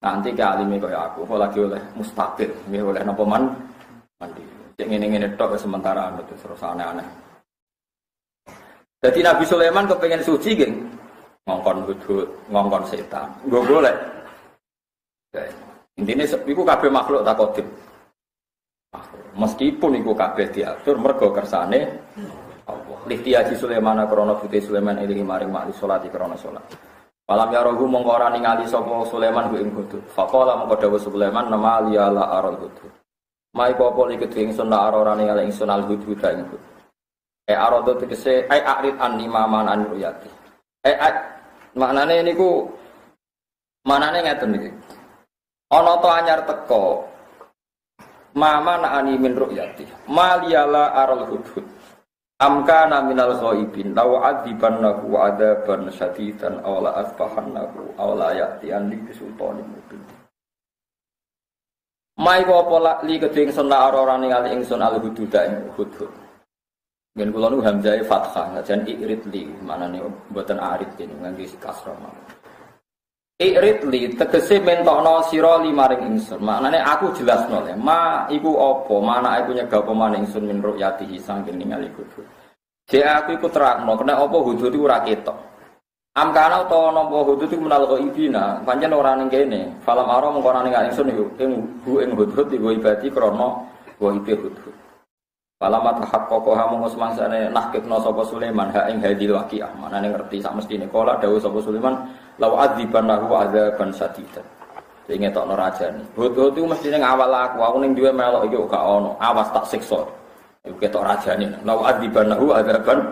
Nanti ke alime kaya aku, kok lagi oleh mustaqil, nggih oleh napa mandi. Cek ngene-ngene tok sementara anu terus aneh-aneh. Jadi Nabi Sulaiman kepengen suci nggih, ngongkon hudhud, ngongkon setan. Nggo golek. Intine iku kabeh makhluk tak kodip. Meskipun iku kabeh diatur mergo kersane Allah. lihtiyaji Sulaiman krana putih Sulaiman ilahi maring makli salati krana salat. Falam yarahu mongko ora ningali sapa Sulaiman ku ing hudud. Faqala mongko dawuh Sulaiman nama liyala aral hudud. Mai apa iki kedhe ingsun ora ningali ingsun al hudud ing hudud. Arado tegese arid anni maman an ruyati. Maknane niku manane ngeten iki. Ana to anyar teko mama na'ani min ru'yati maliyala aral hudhud amkana minal ghaibin law adzibannahu adzaban syadidan aw la asbahannahu aw la ya'tiyan li sultanin mubin mai apa li keding sun ora ningali ingsun al hudhud ing hudhud ngen kula nu hamzae fathah jan irid li manane mboten arid ini ngangge kasrah Iritli tegese mentokno sira limaring ingsun. Maknane aku jelasno le. Ma iku apa? Mana aku nyegah apa maning ingsun min ru'yatihi saking ningali hudud. Jek aku iku terangno kena apa hudud iku ora ketok. Amkana utawa napa hudud iku menal ghaibina, pancen ora ning kene. Falam ara mengko ora ning ingsun iku ing hudud iku ibadi krana ghaibe hudud. Falam tahaqqaqa hamu semangsane nahkitna sapa Sulaiman ha ing hadil waqiah. Manane ngerti sak mestine kala dawuh sapa Sulaiman law adzibannahu adzaban sadidan. Sing ngetokno rajane. Hudud iku mestine ngawal aku ning duwe melok iki gak ono. Awas tak siksa. Iku ketok rajane. Law adzibannahu adzaban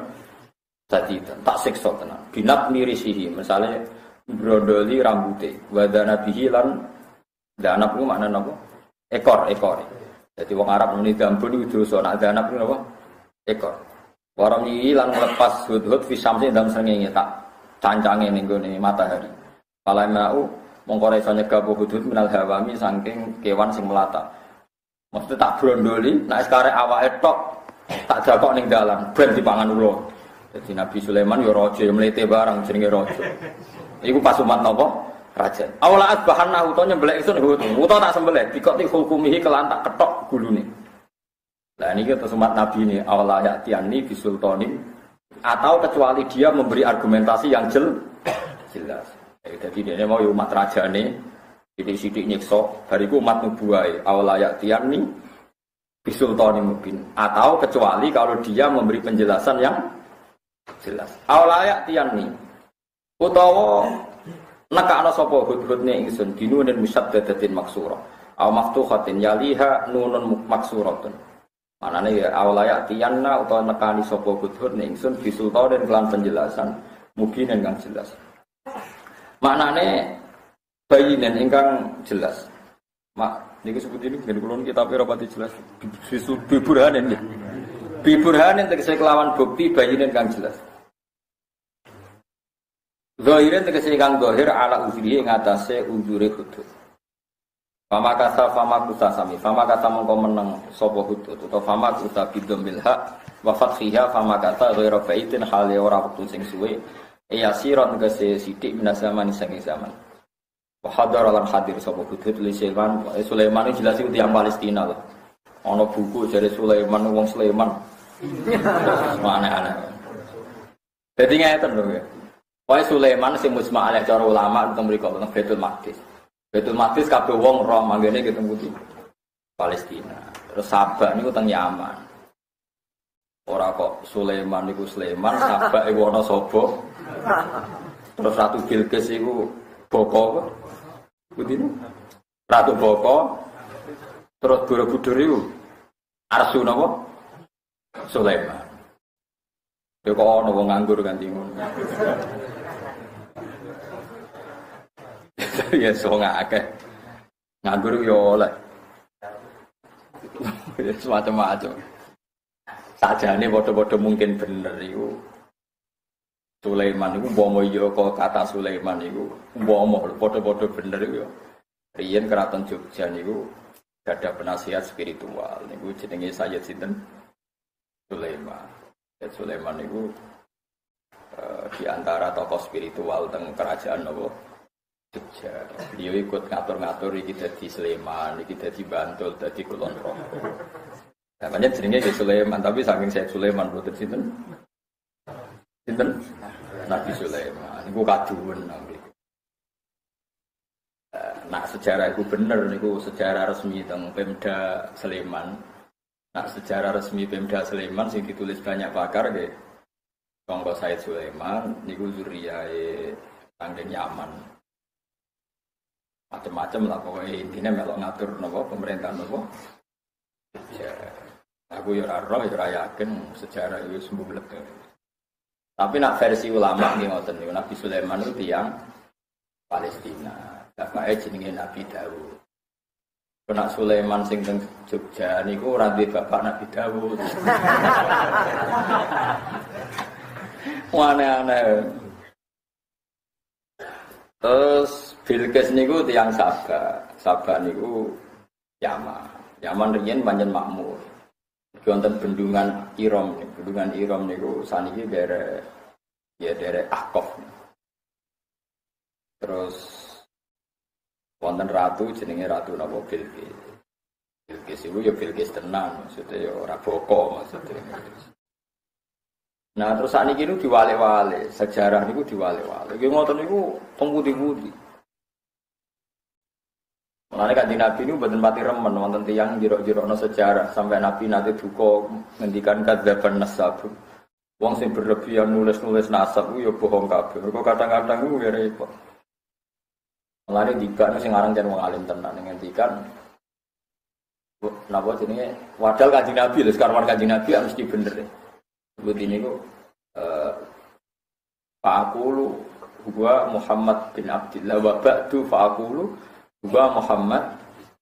sadidan. Tak siksa tenan. Binat mirisihi. Misale brondoli rambute. Wadana bihi lan danap ku maknane apa? Ekor. Jadi wong Arab muni dambun iku dosa, nek danap iku apa? Ekor. Waram iki lan melepas hudhud fi samsi dalam srengenge tak cancange ning gone matahari. Palamau mongko iso nyegah hudhud minal hawami saking kewan sing melata. Mesti tak brondoli, nek sekarek awake tok tak jakok ning dalan ben dipangan ulo. Jadi Nabi Sulaiman yo raja mlete barang jenenge raja. Iku pas umat napa? Raja. Awala asbahanna utawa nyembelih ingsun utawa tak sembelih dikoti hukumihi kelan tak ketok gulune. Lah niki terus umat Nabi ini awala ya'tiani bisultanin atau kecuali dia memberi argumentasi yang jelas. Jadi dia mau umat rajane sithik-sithik nyiksa bariku umat nubuwahe awala ya'tiani bisultanin mubin atau kecuali kalau dia memberi penjelasan yang jelas. Awala ya'tiani utawa nekakno sapa hudhudne ingsun binunin musaddadatin maksura aw maftuhatin yaliha nunun maksuratun manane ya awlaya tiyanna utawa nekani sapa hudhudne ingsun bisultanen kelan penjelasan mungkin kang jelas maknane bayinen ingkang jelas mak niki sebut ini ben kula kitab rapati jelas biburhanen biburhanen tegese kelawan bukti bayinen kang jelas. Zahirin tegese kang zahir ala uzrihi ing atase uzure hudud. Fama kusa sami. Fama kasa mongko meneng sapa hudud utawa fama kusa bidzamil haq wa fathiha fama kasa ghairu faitin hale ora wektu sing suwe. Yasiron tegese sithik minas zaman saking zaman. Wa hadara lan hadir sapa hudud li Sulaiman jelas iku tiyang Palestina lho. Ana buku jare Sulaiman wong Sulaiman. Aneh-aneh. Dadi ngeten lho ya. Wae Sulaiman sing musma' alaih cara ulama teng mriku teng Baitul Maqdis. Baitul Maqdis kabeh wong roh manggene ketemu di Palestina. Terus Sabak niku teng Yaman. Ora kok Sulaiman niku Sulaiman, Sabak iku ana sapa? Terus Ratu Bilqis iku bapa Putine. Ratu bapa. Terus Borobudur iku Arsu napa? Sulaiman. Ya kok ana wong nganggur ganti ngono. Ya wong akeh. Nganggur yo oleh. Ya semacam-macam. Sajane padha-padha mungkin bener iku. Sulaiman iku umpama ya kok kata Sulaiman iku umpama padha-padha bener iku ya. Riyen Keraton Jogja niku ada penasihat spiritual niku jenenge Sayyid sinten? Sulaiman. Sulaiman itu di antara tokoh spiritual teng kerajaan Nabi Jogja. Beliau ikut ngatur-ngatur iki dadi Sulaiman, iki dadi Bantul, dadi Kulon Progo. Namanya jenenge Sulaiman, tapi saking saya Sulaiman boten sinten? Sinten? Nabi Sulaiman. Niku kaduwen nggih. Nah, sejarah itu bener niku sejarah resmi teng Pemda Sleman. Nah, sejarah resmi Pemda Sleman sing ditulis banyak pakar nggih Kongko Said Sulaiman niku zuriyae saking Yaman. Macam-macam lah pokoknya intinya melok ngatur napa pemerintahan napa. Ya, aku ya ora roh ya ora yakin sejarah itu sembulet. Tapi nak versi ulama nggih ngoten niku Nabi Sulaiman itu tiyang Palestina. Bapake jenenge Nabi Daud. Nak Sulaiman sing teng Jogja niku ora duwe bapak Nabi Daud. Aneh-aneh. Terus Bilqis niku tiyang Sabah niku Yaman. Yaman riyen pancen makmur. Wonten bendungan Iram niku saniki derek Ahqaf. Terus wonten ratu jenenge Ratu napa Bilqis. Bilqis iku ya Bilqis tenan, maksudnya ya ora boko maksudnya. Nah terus sakniki niku diwale-wale, sejarah niku diwale-wale. Iki ngoten niku pemudi-mudi. Mulane Kanjeng Nabi niku mboten pati remen wonten tiyang jero-jerokno sejarah sampai Nabi nate duka ngendikan kadzaban nasab. Wong sing berlebihan nulis-nulis nasab ku ya bohong kabeh. Mergo kadang-kadang ku ya repot. Mulane dibak sing aran jan wong alim tenan ngendikan napa jenenge wadal Kanjeng Nabi lho sekarang Kanjeng Nabi mesti bener. Sebut ini kok fa'aqulu huwa Muhammad bin Abdillah wa ba'du fa'aqulu huwa Muhammad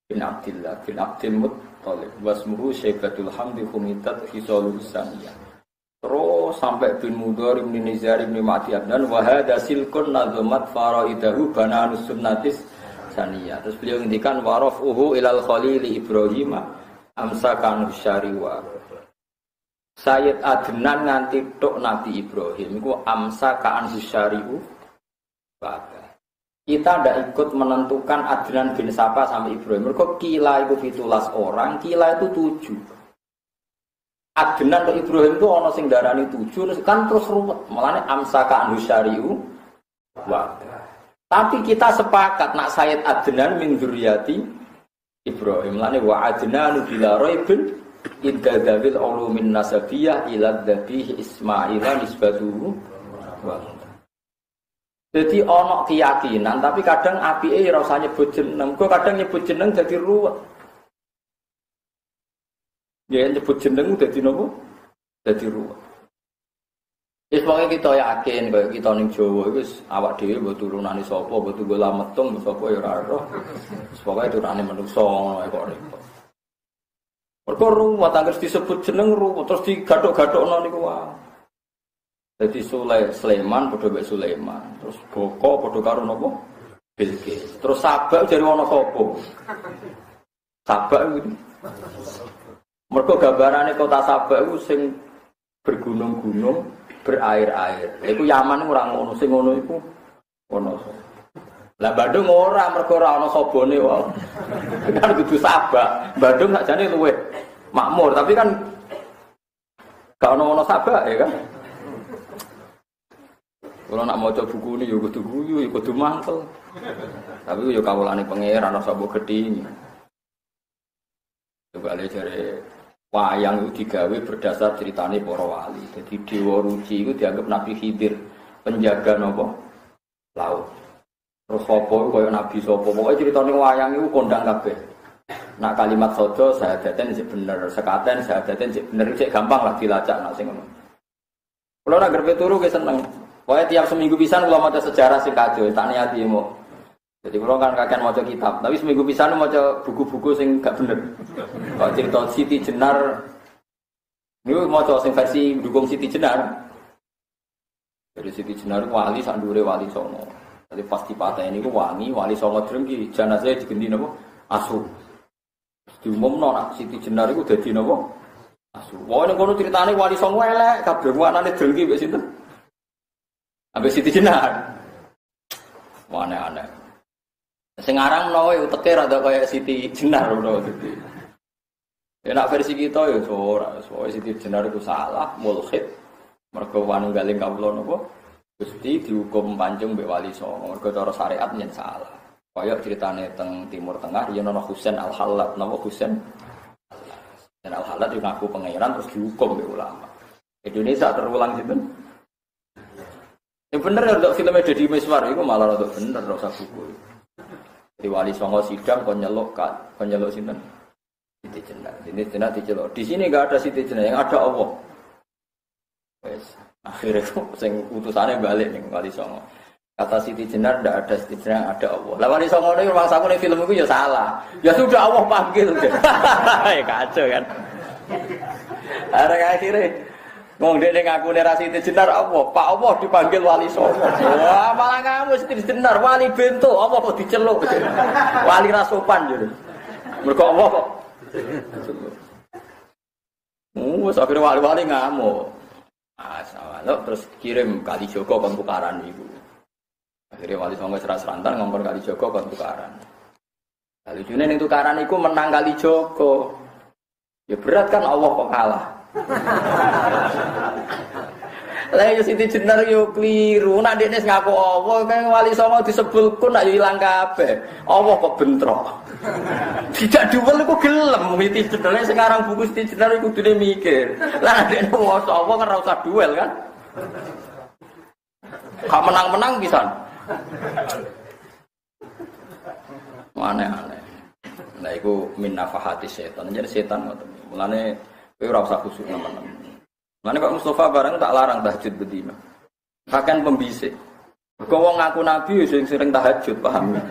bin Abdillah bin Abdil Muttalib wasmuhu Syaibatul Hamdi Khumitat Hisalul Saniyah. Terus sampai bin Mudhar bin Nizar bin Ma'di Abdan wa hadha silkun nazamat faraidahu bananus sunnatis saniyah. Terus beliau ngendikan warafuhu ilal khalili Ibrahim amsakan syariwa. Sayyid Adnan nganti tok Nabi Ibrahim iku amsa ka'an syari'u baga. Kita ndak ikut menentukan Adnan bin Sapa sampai Ibrahim. Mergo kila itu 17 orang, kila itu 7. Adnan ke Ibrahim itu ana sing darani 7 kan terus ruwet. Mulane amsa ka'an syari'u baga. Tapi kita sepakat nak Sayyid Adnan min dzurriyyati Ibrahim. Mulane wa adnanu bila raibin idza dzawil ulumin nasabiyah ila dzabih Ismaila nisbatuhu wa. Jadi ana keyakinan tapi kadang apike ora usah nyebut jeneng. Kok kadang nyebut jeneng dadi ruwet. Ya nyebut jeneng dadi napa? Dadi ruwet. Wis pokoke kita yakin kaya kita ning Jawa iku awak dhewe mbok turunane sapa, mbok tunggu lametung sapa ya ora roh. Wis pokoke turunane manungsa ngono kok repot. Mergo ruwet anggere disebut jeneng ruwet terus digathuk-gathukno niku wae. Dadi Sulaiman padha mek Sulaiman, terus Boko padha karo napa? Bilqis. Terus Sabak jare ana sapa? Sabak iku. Mergo gambarane kota Sabak iku sing bergunung-gunung, berair-air. Iku Yaman ora ngono, sing ngono iku ono. Lah Bandung ora mergo ora ana sabone wae. Kan kudu Sabak. Bandung sakjane luwih makmur, tapi kan gak ono Sabak ya kan. Kalau nak maca buku ini yo kudu guyu, yo kudu mangkel. Tapi yo kawulane pangeran ora sabuk gedhi. Coba le jare wayang itu digawe berdasar ceritane para wali. Jadi Dewa Ruci itu dianggap Nabi Khidir, penjaga napa? Laut. Terus sapa kaya nabi sapa? Pokoke critane wayang iku kondang kabeh. Nak kalimat sodo sahadaten sik bener, sekaten sahadaten sik bener, sik gampang lah dilacak nak sing ngono. Kula ora grepe turu ge seneng. Pokoke tiap seminggu pisan kula maca sejarah sing kacau, tak niati mo. Jadi kula kan kakean maca kitab, tapi seminggu pisan maca buku-buku sing gak bener. Kok cerita Siti Jenar niku maca sing versi dukung Siti Jenar. Jadi Siti Jenar wali sak ndure wali songo. Jadi pasti pateni niku wali songo drengki jenazah digendi napa? Asu. Diumumno nak Siti Jenar iku dadi napa? Asu. Wae ning kono critane wali songo elek, kabeh anane drengki mbek sinten? Ambek Siti Jenar. Aneh-aneh. Sing aran menawa uteke rada kaya Siti Jenar ngono dadi. Ya nak versi kita ya ora, soalnya Siti Jenar itu salah, mulhid. Mergo wanunggaling kawula napa? Gusti dihukum pancung mbek wali songo. Mergo cara syariat yen salah. Kaya ceritane teng Timur Tengah yen ana Husain Al-Hallat napa Husain Al-Hallat yo ngaku pangeran terus dihukum mbek ulama. Indonesia terulang sinten? Yang bener ya untuk filmnya Deddy Miswar itu malah untuk bener rasa buku. Di Wali Songo sidang kon nyeluk sinten? Siti Jenar. Ini Jenar diceluk. Di sini enggak ada Siti Jenar, yang ada Allah. Wes, akhirnya sing utusane balik ning Wali Songo. Kata Siti Jenar ndak ada Siti Jenar, ada Allah. Lah Wali Songo ini rumah saku ning film itu ya salah. Ya sudah Allah panggil. Ya kacau kan. Akhirnya ngomong dia ngaku nerasi Siti Jenar Allah, Pak Allah dipanggil Wali Songo. Wah malah kamu Siti Jenar, Wali bento, Allah kok diceluk. Wali rasopan jadi. Mergo Allah kok. Akhirnya wali-wali ngamuk. Asal terus kirim Kalijogo kon tukaran iku. Akhirnya Wali Songo seras-rantan ngomong Kalijogo kon tukaran. Lalu june ning tukaran iku menang Kalijogo. Ya berat kan Allah kok kalah. Lah yo Siti Jenar yo kliru. Nek dekne ngaku Allah, kang Wali Songo disebulkun nak yo ilang kabeh. Allah kok bentrok. Tidak duwel iku gelem Siti Jenar sekarang buku Siti Jenar iku kudune mikir. Lah dekne waca Allah kan ora usah duel kan. Gak menang-menang pisan. Aneh-aneh. Nah iku min nafahati setan. Jadi setan ngoten. Mulane kowe ora usah khusuk nemen-nemen. Mulane Pak Mustofa bareng tak larang tahajud bedina. Pakaian pembisik. Mergo wong ngaku nabi sing sering tahajud, paham ya?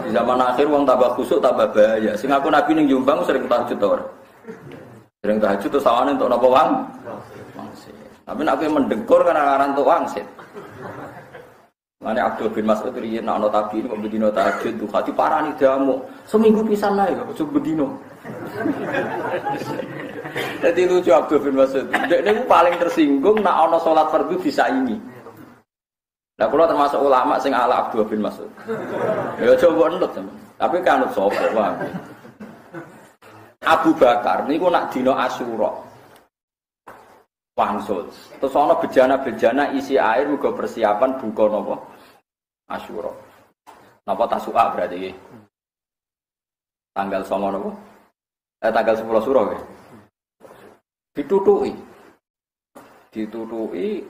Di zaman akhir wong tambah khusuk tambah bahaya. Sing ngaku nabi ning Jombang sering tahajud to ora? Sering tahajud terus sawane entuk napa wang? Wangsit. Tapi nek kowe mendengkur karena aran entuk wangsit. Mane Abdul bin Mas'ud riyen ana tabiin kok bedino tahajud tuh hati parani jamu. Seminggu pisan ae kok cukup bedino. Dadi lucu Abdul bin Mas'ud. Dekne paling tersinggung nek ana salat fardu disaingi. Lah kula termasuk ulama sing ala Abdul bin Mas'ud. Ya coba nut sampean. Tapi kanut sapa wae. Abu Bakar niku nak dina Asyura. Wangsul. Terus ana bejana-bejana isi air muga persiapan buka napa? Asyura. Napa Tasu'a berarti iki? Tanggal 9 napa? Tanggal 10 Syura nggih. Ditutuki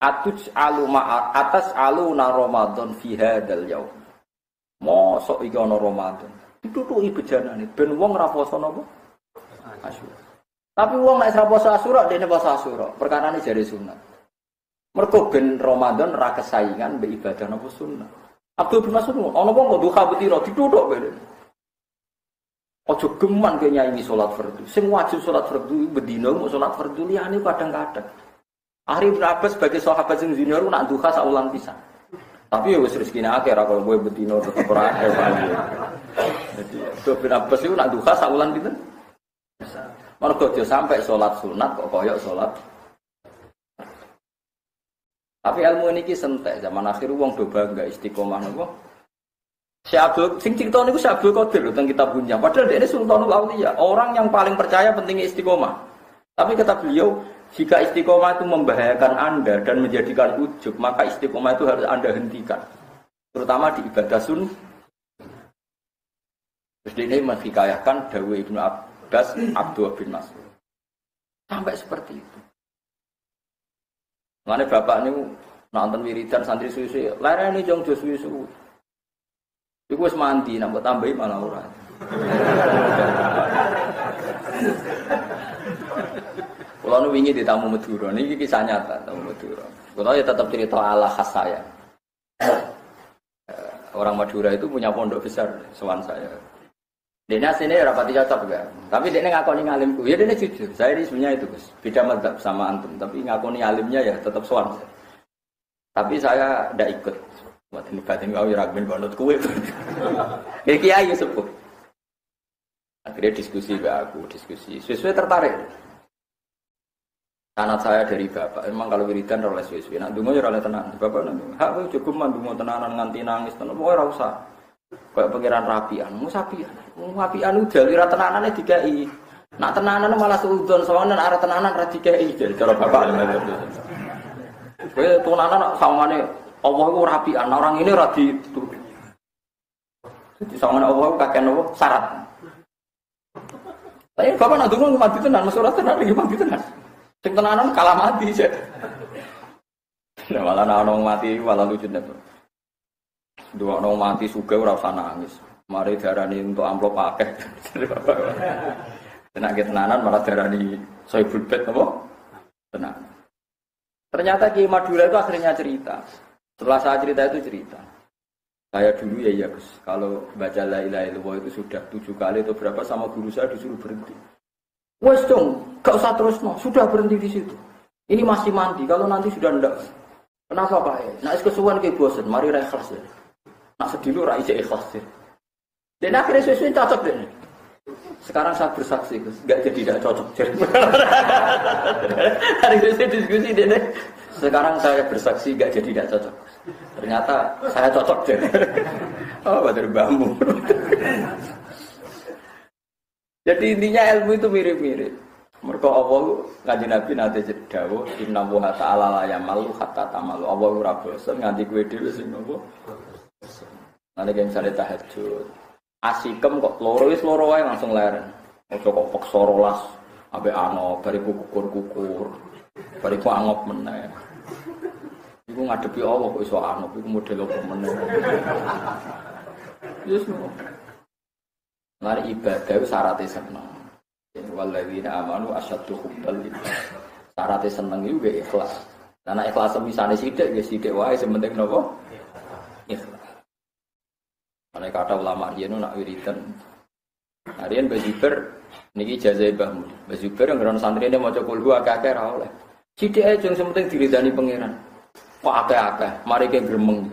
atuj aluma atas aluna Ramadan fi hadzal yaum. Mosok iki ana Ramadan. Ditutuki bejanane ben wong ora poso napa? Asyura. Tapi wong nek ora poso Asyura, dene poso Asyura. Perkarane jare sunat. Mergo ben Ramadan ra kesaingan mbek ibadah napa sunat. Abdul bin Mas'ud ana wong kok duha betira dituthuk ben. Aja geman ke nyanyi salat fardu. Sing wajib salat fardu bedina mau salat fardu liyane kadang-kadang. Ari bin Abbas sebagai sahabat sing junior nak duha sak wulan pisan. Tapi ya wis rezekine akeh ra kok kowe bedina tetep ora akeh. Jadi Abdul bin Abbas iku nak duha sak wulan pinten? Mergo aja sampai salat sunat kok koyok salat. Tapi ilmu ini sentek zaman akhir wong do bangga istiqomah napa? Syekh Abdul sing cerita niku Syekh Abdul Qadir lho teng kitab Bunjang. Padahal dia ini Sultanul Auliya, orang yang paling percaya pentingnya istiqomah. Tapi kata beliau, jika istiqomah itu membahayakan Anda dan menjadikan ujub, maka istiqomah itu harus Anda hentikan. Terutama di ibadah sunnah. Terus dia ini menghikayahkan dawuh Ibnu Abbas Abdul bin Mas'ud. Sampai seperti itu. Mane bapak niku nonton wiridan santri suwi-suwi, lerene jong jos suwi-suwi. Iku wis mandi, nambah tambahi malah ora. Kalau nu wingi di tamu Madura, ini kisah nyata tamu Madura. Kalau ya tetap cerita ala khas saya. Orang Madura itu punya pondok besar, sowan saya. Dene asline rapati cocok enggak. Tapi dene ngakoni ngalimku. Ya dene jujur. Saya ini sebenarnya itu, Gus. Beda madzhab sama antum, tapi ngakoni alimnya ya tetap sowan. Tapi saya ndak ikut. Mboten batin kau ora ben bonot kuwe. Kiai sepuh. Akhirnya diskusi ke aku, diskusi. Sesuai tertarik. Anak saya dari bapak, emang kalau wiridan ora oleh sesuai. Nak ndonga ya ora oleh tenan. Bapak nang. Hak kowe cukup mandungo tenanan nganti nangis tenan. Ora usah. Kayak pengiran rapian, musapian. Rapian udah ora tenanane dikai. Nak tenanan malah suudon sowanen arep tenanan ra dikai. Jadi cara bapak lho. Kowe tenanan sawangane Allah itu rapian, orang ini radi itu. Jadi sama Allah kakek nopo syarat. Tapi bapak nak dulu mati tenan, masyarakat tenan lagi mati tenan. Sing tenanan kalah mati aja. Malah ana wong mati malah lucu nek. Dua orang mati sugih ora usah nangis. Mari darani untuk amplop akeh. Tenak tenanan malah darani Soibul Bet apa? Tenang. Ternyata Kiai Madura itu akhirnya cerita. Setelah saya cerita itu cerita. Saya dulu ya Gus, kalau baca la ilaha illallah itu sudah 7 kali atau berapa sama guru saya disuruh berhenti. Wes dong, gak usah terus no, sudah berhenti di situ. Ini masih mandi, kalau nanti sudah ndak. Kenapa Pak? Nah, kesuwen ke bosen, mari ra ikhlas ya. Nak sedih lu ra ikhlas ya. Dan akhirnya sesuai cocok deh. Sekarang saya bersaksi, Gus, nggak jadi tidak cocok. Hari ini diskusi deh. Sekarang saya bersaksi nggak jadi tidak cocok. Ternyata saya cocok deh. Oh, bater bambu. Jadi intinya ilmu itu mirip-mirip. Mergo Allah kanjeng Nabi nate dawuh inna wa ta'ala la yamalu hatta tamalu. Allah ora bosen nganti kowe dhewe sing nopo. Nane gen sare tahajud. Asikem kok loro wis loro wae langsung leren. Aja kok peksa rolas ambek ano bariku kukur-kukur. Bariku angop meneh. Iku ngadepi Allah kok iso angop iku model apa meneh. Yes no. Mari ibadah syaratnya seneng. Walladzina amanu asyaddu hubbal lillah. Syaratnya seneng iku ge ikhlas. Karena ikhlas semisane sithik nggih sithik wae sementing napa? Ikhlas. Ana kata ulama riyen nak wiridan. Harian Bazuber niki ijazah Mbah Mun. Bazuber ngron santrine maca kulhu akeh-akeh ra oleh. Sithik ae jeng sementing diridani pangeran. Kok akeh-akeh, mari ke gremeng.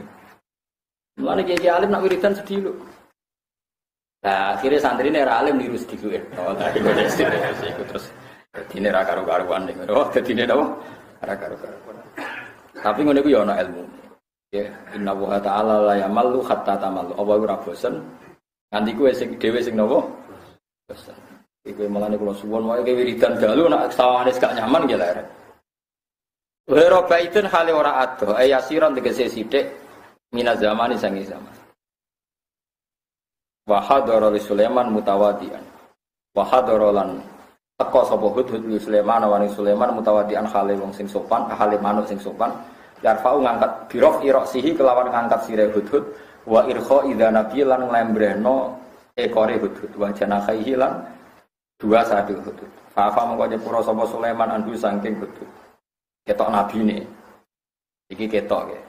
Mulane kiai alim nak wiridan sedih lho. Nah, akhirnya santri ini alim niru sedikit. Oh, tadi gue terus dene ra karo-karuan ning. Oh, dadine napa? Ra karo-karuan. Tapi ngene iku ya ana ilmu. Ya, inna wa ta'ala la yamallu hatta tamallu. Apa ora bosen? Nganti kowe sing dhewe sing napa? Bosen. Iku malane kula suwon wae kowe wiridan dalu nek sawane gak nyaman ya lere. Wa baitun hale ora ado, ayasiran tegese sithik minaz zamani sangi zaman. Wa hadara li Sulaiman mutawadian. Wa hadara lan teka sapa Hudhud li Sulaiman wa Sulaiman mutawadian hale wong sing sopan, hale manuk sing sopan. Yarfa'u ngangkat birof iroksihi kelawan ngangkat sire Hudhud wa irkha idza nabi lan nglembrehno ekore Hudhud wa janakaihi lan dua sadu Hudhud. Fa mongko nyepuro sapa Sulaiman andu saking Hudhud. Ketok nabine. Iki ketok ya.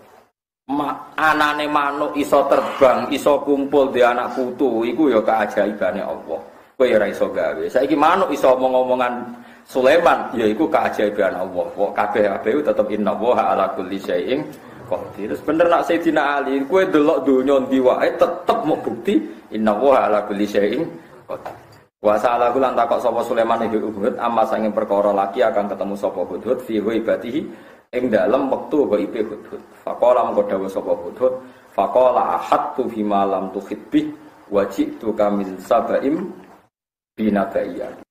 Anane manuk iso terbang, iso kumpul di anak putu, iku ya keajaibane Allah. Kowe ya ora iso gawe. Saiki manuk iso omong-omongan Sulaiman, ya iku keajaiban Allah. Kok kabeh-kabeh tetep innallaha ala kulli syai'in qadir. Terus bener nak Sayyidina Ali, kowe delok donya ndi wae tetep mau bukti innallaha ala kulli syai'in qadir. Wa sa'alahu lan takok sapa Sulaiman iki Hudhud amma sanging perkara laki akan ketemu sapa Hudhud fi ghaibatihi ing dalem wektu ghaibe Hudhud. Faqala mengko dawuh sapa Hudhud, faqala ahadtu fi ma lam tuhit bih wa ji'tu kamil sabaim binabaiyan.